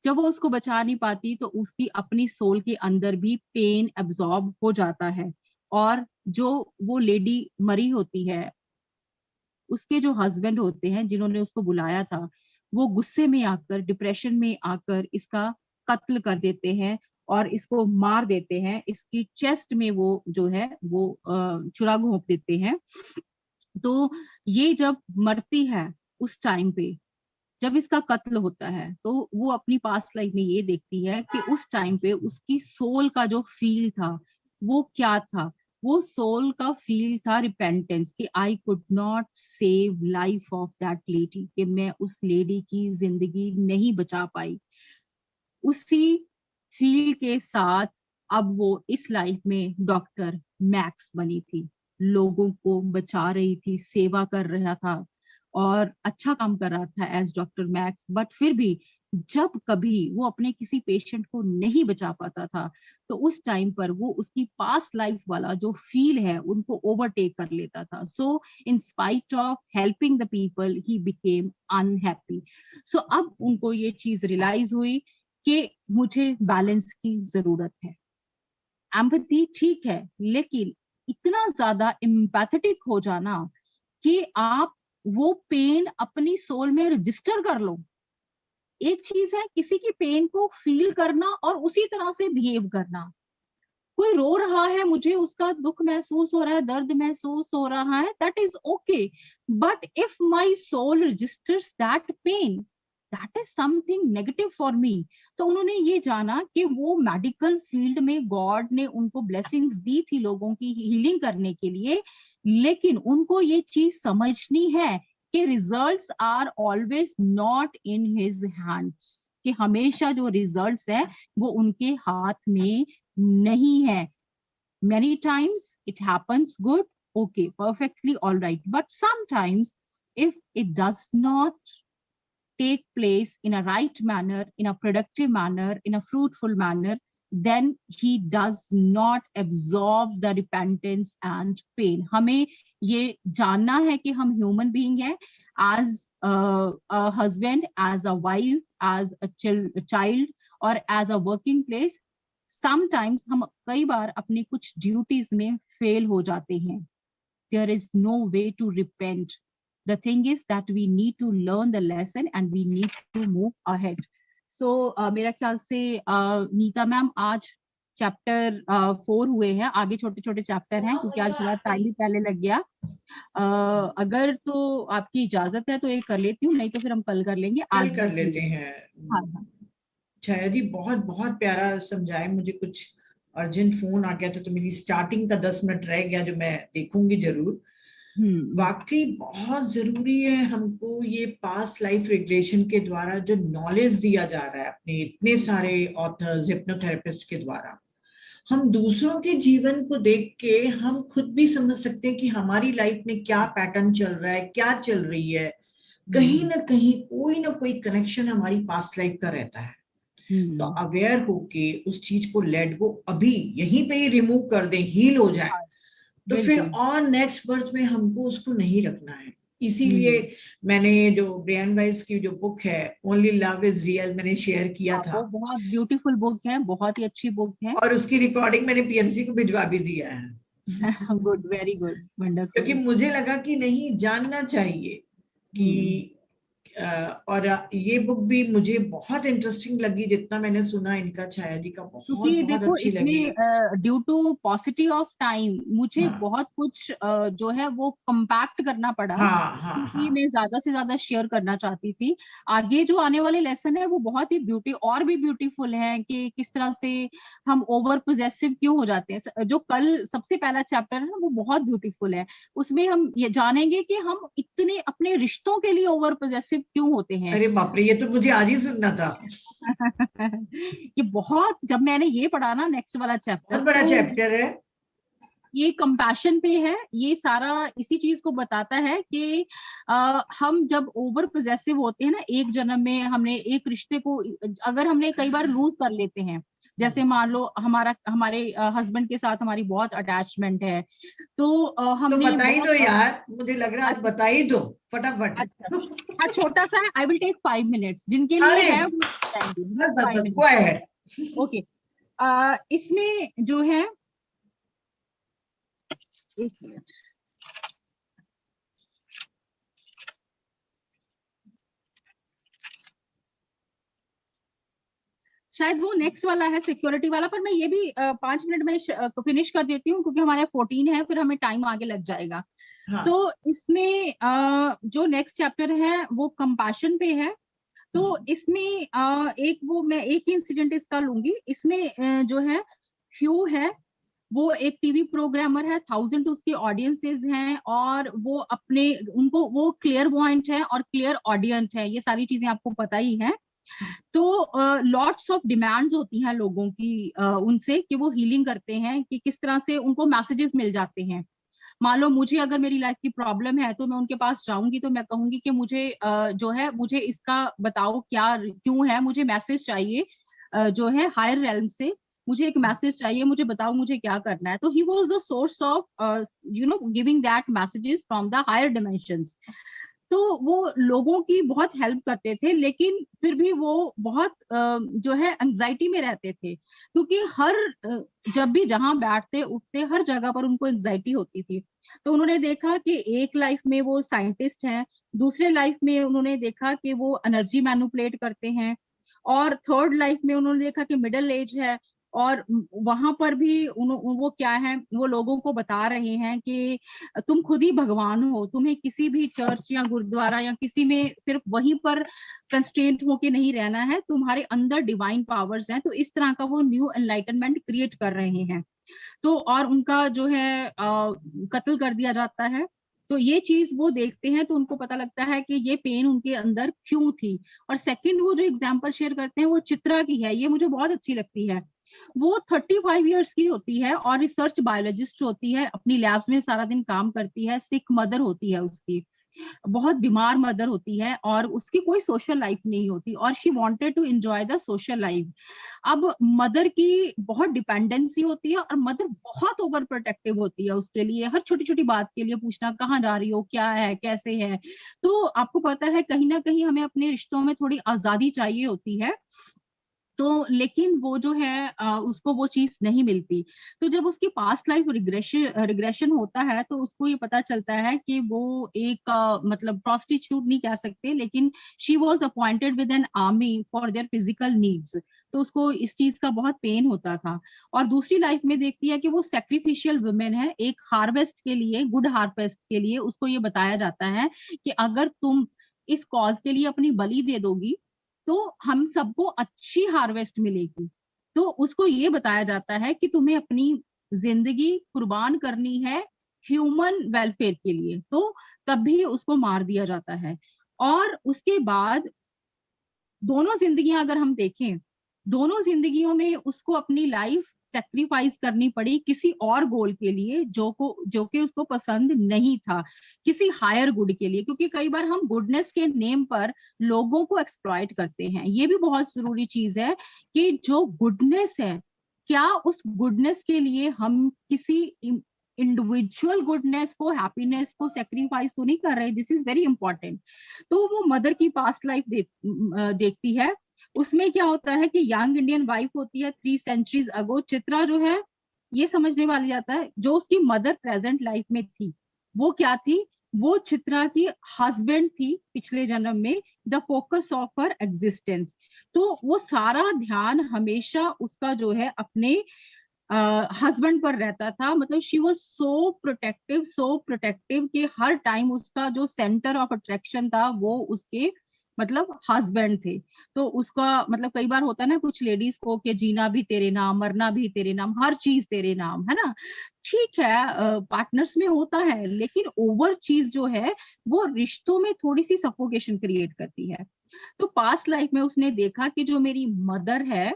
जब वो उसको बचा नहीं पाती, तो उसकी अपनी सोल के अंदर भी पेन एब्जॉर्ब हो जाता है, और जो वो लेडी मरी होती है, उसके जो हस्बैंड होते हैं जिन्होंने उसको बुलाया था, वो गुस्से में आकर, डिप्रेशन में आकर इसका कत्ल कर देते हैं और इसको मार देते हैं। इसकी चेस्ट में वो जो है वो छुरा घोंप देते हैं। तो ये जब मरती है, उस टाइम पे जब इसका कत्ल होता है, तो वो अपनी पास्ट लाइफ में ये देखती है कि उस टाइम पे उसकी सोल का जो फील था वो क्या था। वो सोल का फील था रिपेंटेंस, कि I could not save life of that lady, कि मैं उस लेडी की जिंदगी नहीं बचा पाई। उसी फील के साथ अब वो इस लाइफ में डॉक्टर मैक्स बनी थी, लोगों को बचा रही थी, सेवा कर रहा था और अच्छा काम कर रहा था एज डॉक्टर मैक्स। बट फिर भी जब कभी वो अपने किसी पेशेंट को नहीं बचा पाता था, तो उस टाइम पर वो उसकी पास्ट लाइफ वाला जो फील है उनको ओवरटेक कर लेता था। So in spite of helping the people he became unhappy. So अब उनको ये चीज रियलाइज हुई कि मुझे बैलेंस की जरूरत है। एम्पैथी ठीक है, लेकिन इतना ज्यादा एम्पैथेटिक हो जाना कि आप वो पेन अपनी सोल में रजिस्टर कर लो। एक चीज है किसी की पेन को फील करना और उसी तरह से बिहेव करना। कोई रो रहा है, मुझे उसका दुख महसूस हो रहा है, दर्द महसूस हो रहा है, that is okay. But if my soul registers that pain, that is something negative for me. तो उन्होंने ये जाना कि वो मेडिकल फील्ड में गॉड ने उनको ब्लेसिंग्स दी थी लोगों की हीलिंग करने के लिए, लेकिन उनको ये चीज समझनी है कि results are always not in his hands, कि हमेशा जो रिजल्ट्स है वो उनके हाथ में नहीं है। Many times it happens good, okay, perfectly all right. But sometimes if it does not take place in a right manner, in a productive manner, in a fruitful manner, then he does not absorb the repentance and pain. हमें ये जानना है कि हम human being हैं, as a husband, as a wife, as a child, or as a working place. Sometimes हम कई बार अपनी कुछ ड्यूटीज में फेल हो जाते हैं, there is no way to repent. The thing is that we need to learn the lesson and we need to move ahead. So मेरा ख्याल से नीता मैम आज चैप्टर 4 हुए हैं, आगे छोटे छोटे चैप्टर हैं क्योंकि आज थोड़ा टाइम भी पहले लग गया। अगर तो आपकी इजाजत है तो ये कर लेती हूँ, नहीं तो फिर हम कल कर लेंगे। कल आज कर भी लेते हैं। हाँ हाँ छाया जी बहुत बहुत प्यारा समझाए, मुझे कुछ अर्जेंट फोन आ गया था तो मेरी स्टार्टिंग का 10 मिनट रह गया जो मैं देखूंगी जरूर। वाकई बहुत जरूरी है हमको ये पास्ट लाइफ रिग्रेशन के द्वारा जो नॉलेज दिया जा रहा है अपने इतने सारे ऑथर्स हिप्नोथेरेपिस्ट के द्वारा, हम दूसरों के जीवन को देख के हम खुद भी समझ सकते हैं कि हमारी लाइफ में क्या पैटर्न चल रहा है, क्या चल रही है। कहीं ना कोई कनेक्शन हमारी पास्ट लाइफ का रहता है। तो अवेयर होके उस चीज को लेट गो अभी यहीं पे ही रिमूव कर दें, हील हो जाए, तो फिर और नेक्स्ट बर्थ में हमको उसको नहीं रखना है। इसीलिए मैंने जो ब्रायन वाइस की जो बुक है ओनली लव इज रियल मैंने शेयर किया था। वो बहुत ब्यूटीफुल बुक है, बहुत ही अच्छी बुक है और उसकी रिकॉर्डिंग मैंने पीएमसी को भिजवा भी दिया है। Good, very good, wonderful. क्योंकि मुझे लगा कि नहीं जानना चाहिए कि और ये बुक भी मुझे बहुत इंटरेस्टिंग लगी जितना मैंने सुना इनका, छाया जी का बहुत देखो अच्छी लगी। Due to positive of time मुझे बहुत कुछ जो है वो कंपैक्ट करना पड़ा, क्योंकि मैं ज्यादा से ज्यादा शेयर करना चाहती थी। आगे जो आने वाले लेसन है वो बहुत ही और भी ब्यूटीफुल है कि किस तरह से हम ओवर पोजेसिव क्यों हो जाते हैं। जो कल सबसे पहला चैप्टर है ना वो बहुत ब्यूटीफुल है, उसमें हम ये जानेंगे कि हम इतने अपने रिश्तों के लिए ओवर पोजेसिव क्यों होते हैं। अरे बाप रे, ये तो मुझे आज ही सुनना था। ये बहुत, जब मैंने ये पढ़ा ना नेक्स्ट वाला चैप्टर, बहुत बड़ा चैप्टर है, ये कंपैशन पे है। ये सारा इसी चीज को बताता है कि हम जब ओवर पोजेसिव होते हैं ना, एक जन्म में हमने एक रिश्ते को अगर हमने कई बार लूज कर लेते हैं, जैसे मान लो हमारे हस्बैंड के साथ हमारी बहुत अटैचमेंट है, तो हमने तो बताई दो यार, मुझे लग रहा है बता ही दो फटाफट। हाँ छोटा सा है, आई विल टेक 5 मिनट्स, जिनके लिए है वो है। ओके, इसमें जो है, एक मिनट, शायद वो नेक्स्ट वाला है सिक्योरिटी वाला, पर मैं ये भी 5 मिनट में फिनिश कर देती हूँ क्योंकि हमारे 14 है, फिर हमें टाइम आगे लग जाएगा। सो इसमें जो नेक्स्ट चैप्टर है वो कंपैशन पे है। तो इसमें मैं एक इंसिडेंट इसका लूंगी। इसमें जो है ह्यू है, वो एक टीवी प्रोग्रामर है, 1000 उसके ऑडियंसेस हैं, और वो वो क्लियर पॉइंट है और क्लियर ऑडियंस है, ये सारी चीजें आपको पता ही है। तो लॉट्स ऑफ डिमांड्स होती हैं लोगों की उनसे कि वो हीलिंग करते हैं, कि किस तरह से उनको मैसेजेस मिल जाते हैं। मान लो मुझे अगर मेरी लाइफ की प्रॉब्लम है तो मैं उनके पास जाऊंगी तो मैं कहूंगी कि मुझे इसका बताओ क्या क्यों है, मुझे मैसेज चाहिए जो है हायर रेल्म से, मुझे एक मैसेज चाहिए, मुझे बताओ मुझे क्या करना है। तो he was the source of giving that messages from the higher dimensions. तो वो लोगों की बहुत हेल्प करते थे, लेकिन फिर भी वो बहुत जो है एंजाइटी में रहते थे, क्योंकि जब भी जहां बैठते उठते हर जगह पर उनको एंजाइटी होती थी। तो उन्होंने देखा कि एक लाइफ में वो साइंटिस्ट हैं, दूसरे लाइफ में उन्होंने देखा कि वो एनर्जी मैनिपुलेट करते हैं, और थर्ड लाइफ में उन्होंने देखा कि मिडिल एज है, और वहां पर भी वो क्या है, वो लोगों को बता रहे हैं कि तुम खुद ही भगवान हो, तुम्हें किसी भी चर्च या गुरुद्वारा या किसी में सिर्फ वहीं पर कंस्ट्रेंट होके नहीं रहना है, तुम्हारे अंदर डिवाइन पावर्स हैं। तो इस तरह का वो न्यू एनलाइटनमेंट क्रिएट कर रहे हैं। तो और उनका जो है कत्ल कर दिया जाता है। तो ये चीज वो देखते हैं तो उनको पता लगता है कि ये पेन उनके अंदर क्यों थी। और सेकंड वो जो एग्जांपल शेयर करते हैं वो चित्रा की है, ये मुझे बहुत अच्छी लगती है। वो 35 इयर्स की होती है और रिसर्च बायोलॉजिस्ट होती है, अपनी लैब्स में सारा दिन काम करती है, सिक मदर होती है उसकी, बहुत बीमार मदर होती है, और उसकी कोई सोशल लाइफ नहीं होती, और she wanted to enjoy the social life. अब मदर की बहुत डिपेंडेंसी होती है और मदर बहुत ओवर प्रोटेक्टिव होती है उसके लिए, हर छोटी छोटी बात के लिए पूछना, कहाँ जा रही हो, क्या है, कैसे है। तो आपको पता है कहीं ना कहीं हमें अपने रिश्तों में थोड़ी आजादी चाहिए होती है, तो लेकिन वो जो है उसको वो चीज नहीं मिलती। तो जब उसकी पास्ट लाइफ रिग्रेशन होता है तो उसको ये पता चलता है कि वो एक मतलब प्रोस्टिट्यूट नहीं कह सकते, लेकिन she was appointed with an army for their physical needs. तो उसको इस चीज का बहुत पेन होता था। और दूसरी लाइफ में देखती है कि वो सेक्रीफिशियल वुमेन है, एक हार्वेस्ट के लिए, गुड हार्वेस्ट के लिए उसको ये बताया जाता है कि अगर तुम इस कॉज के लिए अपनी बलि दे दोगी तो हम सबको अच्छी हार्वेस्ट मिलेगी। तो उसको ये बताया जाता है कि तुम्हें अपनी जिंदगी कुर्बान करनी है ह्यूमन वेलफेयर के लिए, तो तब भी उसको मार दिया जाता है। और उसके बाद दोनों जिंदगियां अगर हम देखें, दोनों जिंदगियों में उसको अपनी लाइफ सेक्रीफाइस करनी पड़ी किसी और गोल के लिए जो कि उसको पसंद नहीं था, किसी हायर गुड के लिए। क्योंकि कई बार हम गुडनेस के नेम पर लोगों को एक्सप्लॉइट करते हैं। ये भी बहुत जरूरी चीज है कि जो गुडनेस है, क्या उस गुडनेस के लिए हम किसी इंडिविजुअल गुडनेस को, हैप्पीनेस को सेक्रीफाइस तो नहीं कर रहे। This is very important. तो वो मदर की पास्ट लाइफ देखती है। उसमें क्या होता है कि यंग इंडियन वाइफ होती है 3 centuries अगो। चित्रा जो है, ये समझने वाली जाता है जो उसकी मदर प्रेजेंट लाइफ में थी वो क्या थी। वो चित्रा की हस्बैंड थी पिछले जन्म में, the focus of her existence. तो वो सारा ध्यान हमेशा उसका जो है अपने हस्बैंड पर रहता था। मतलब शी वॉज सो प्रोटेक्टिव कि हर टाइम उसका जो सेंटर ऑफ अट्रैक्शन था वो उसके मतलब हस्बैंड थे। तो उसका मतलब कई बार होता है ना कुछ लेडीज को कि जीना भी तेरे नाम, मरना भी तेरे नाम, हर चीज तेरे नाम, है ना। ठीक है, पार्टनर्स में होता है, लेकिन ओवर चीज जो है वो रिश्तों में थोड़ी सी सफोकेशन क्रिएट करती है। तो पास्ट लाइफ में उसने देखा कि जो मेरी मदर है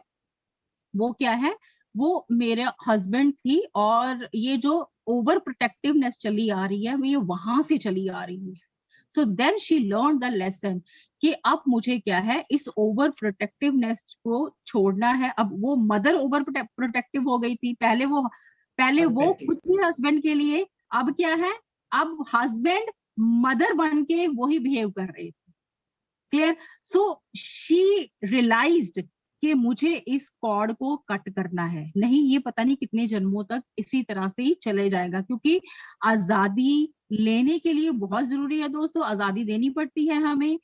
वो क्या है, वो मेरे हस्बैंड थी, और ये जो ओवर प्रोटेक्टिवनेस चली आ रही है वो ये वहां से चली आ रही है। So then she learn the lesson कि अब मुझे क्या है इस ओवर प्रोटेक्टिवनेस को छोड़ना है। अब वो मदर ओवर प्रोटेक्टिव हो गई थी, पहले वो हस्बैंड खुद थी हस्बैंड के लिए, अब क्या है, अब हस्बैंड मदर बन के वही बिहेव कर रहे थे। क्लियर। सो शी रियलाइज्ड कि मुझे इस कॉर्ड को कट करना है, नहीं ये पता नहीं कितने जन्मों तक इसी तरह से ही चले जाएगा। क्योंकि आजादी लेने के लिए बहुत जरूरी है दोस्तों, आजादी देनी पड़ती है हमें।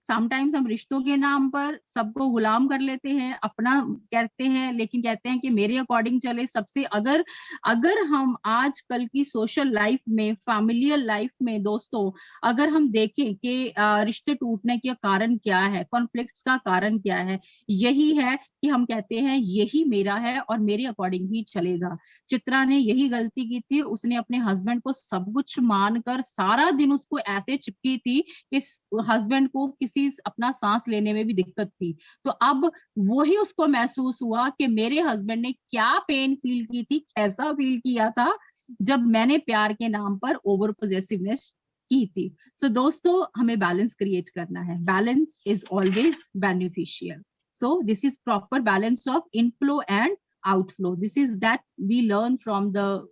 समटाइम्स हम रिश्तों के नाम पर सबको गुलाम कर लेते हैं, अपना कहते हैं, लेकिन कहते हैं कि मेरे अकॉर्डिंग चले सबसे। अगर अगर हम आजकल की सोशल लाइफ में, फैमिलियल लाइफ में दोस्तों, अगर हम देखें कि रिश्ते टूटने के कारण क्या है, कॉन्फ्लिक्ट्स का कारण क्या है, यही है कि हम कहते हैं यही मेरा है और मेरे अकॉर्डिंग ही चलेगा। चित्रा ने यही गलती की थी, उसने अपने हस्बैंड को सब कुछ मानकर सारा दिन उसको ऐसे चिपकी थी कि हस्बैंड को किसी अपना सांस लेने में भी दिक्कत थी। तो अब वही उसको महसूस हुआ कि मेरे हस्बैंड ने क्या पेन फील की थी, कैसा फील किया था जब मैंने प्यार के नाम पर ओवर पोजेसिवनेस की थी। सो दोस्तों हमें बैलेंस क्रिएट करना है, balance is always beneficial. So this is proper balance of inflow and outflow. This is that we learn from the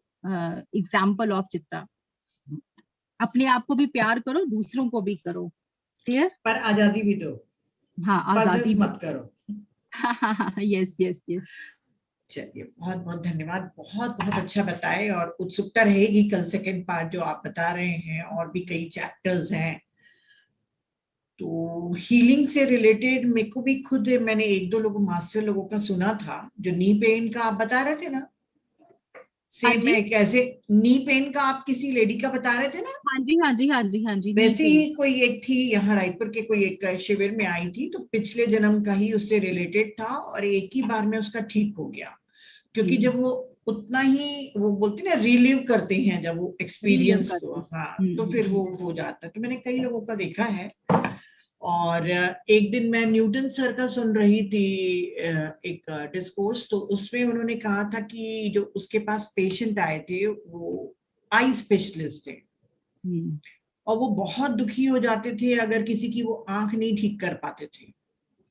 example of Chitra. अपने आप को भी प्यार करो, दूसरों को भी करो। क्लियर। पर आजादी भी दो, हाँ, पजेस आजादी भी। मत करो। Yes yes yes. चलिए, बहुत बहुत धन्यवाद, बहुत बहुत अच्छा बताए। और उत्सुकता रहेगी कल सेकंड पार्ट जो आप बता रहे हैं, और भी कई चैप्टर्स हैं। तो हीलिंग से रिलेटेड मेरे को भी खुद, मैंने 1-2 लोगों, मास्टर लोगों का सुना था, जो नी पेन का आप बता रहे थे ना, हाँ सेम जी, है कैसे। नी पेन का आप किसी लेडी का बता रहे थे ना, हाँ जी, हाँ जी, हाँ जी, हाँ जी, नी वैसे पेन। ही कोई एक थी यहाँ रायपुर के, कोई एक शिविर में आई थी, तो पिछले जन्म का ही उससे रिलेटेड था, और एक ही बार में उसका ठीक हो गया। क्योंकि जब वो उतना ही, वो बोलते हैं ना, रिलीव करते हैं जब वो रिलीव एक्सपीरियंस को, करते। हाँ, तो फिर वो हो जाता है। तो मैंने कई लोगों का देखा है। और एक दिन मैं न्यूटन सर का सुन रही थी एक डिस्कोर्स, तो उसमें उन्होंने कहा था कि जो उसके पास पेशेंट आए थे वो आई स्पेशलिस्ट थे, हम्म और वो बहुत दुखी हो जाते थे अगर किसी की वो आंख नहीं ठीक कर पाते थे।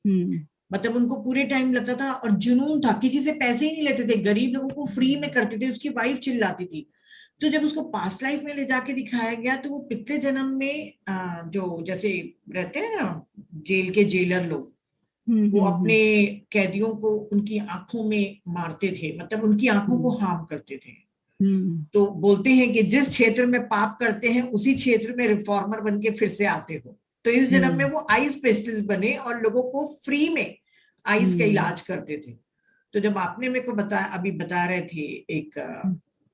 हम्म मतलब उनको पूरे टाइम लगता था, और जुनून था, किसी से पैसे ही नहीं लेते थे, गरीब लोगों को फ्री में करते थे। उसकी वाइफ चिल्लाती थी। तो जब उसको पास्ट लाइफ में ले जाके दिखाया गया, तो वो पिछले जन्म में जो जैसे रहते हैं ना जेल के जेलर लोग, वो अपने कैदियों को उनकी आंखों में मारते थे, मतलब उनकी आंखों को हार्म करते थे। तो बोलते हैं कि जिस क्षेत्र में पाप करते हैं उसी क्षेत्र में रिफॉर्मर बन के फिर से आते हो। तो इस जन्म में वो आई स्पेशलिस्ट बने और लोगों को फ्री में आईज का इलाज करते थे। तो जब आपने मेरे को अभी बता रहे थे एक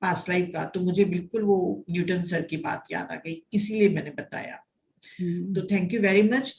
पास्ट लाइफ का, तो मुझे बिल्कुल वो न्यूटन सर की बात याद आ गई, इसीलिए मैंने बताया। तो थैंक यू वेरी मच।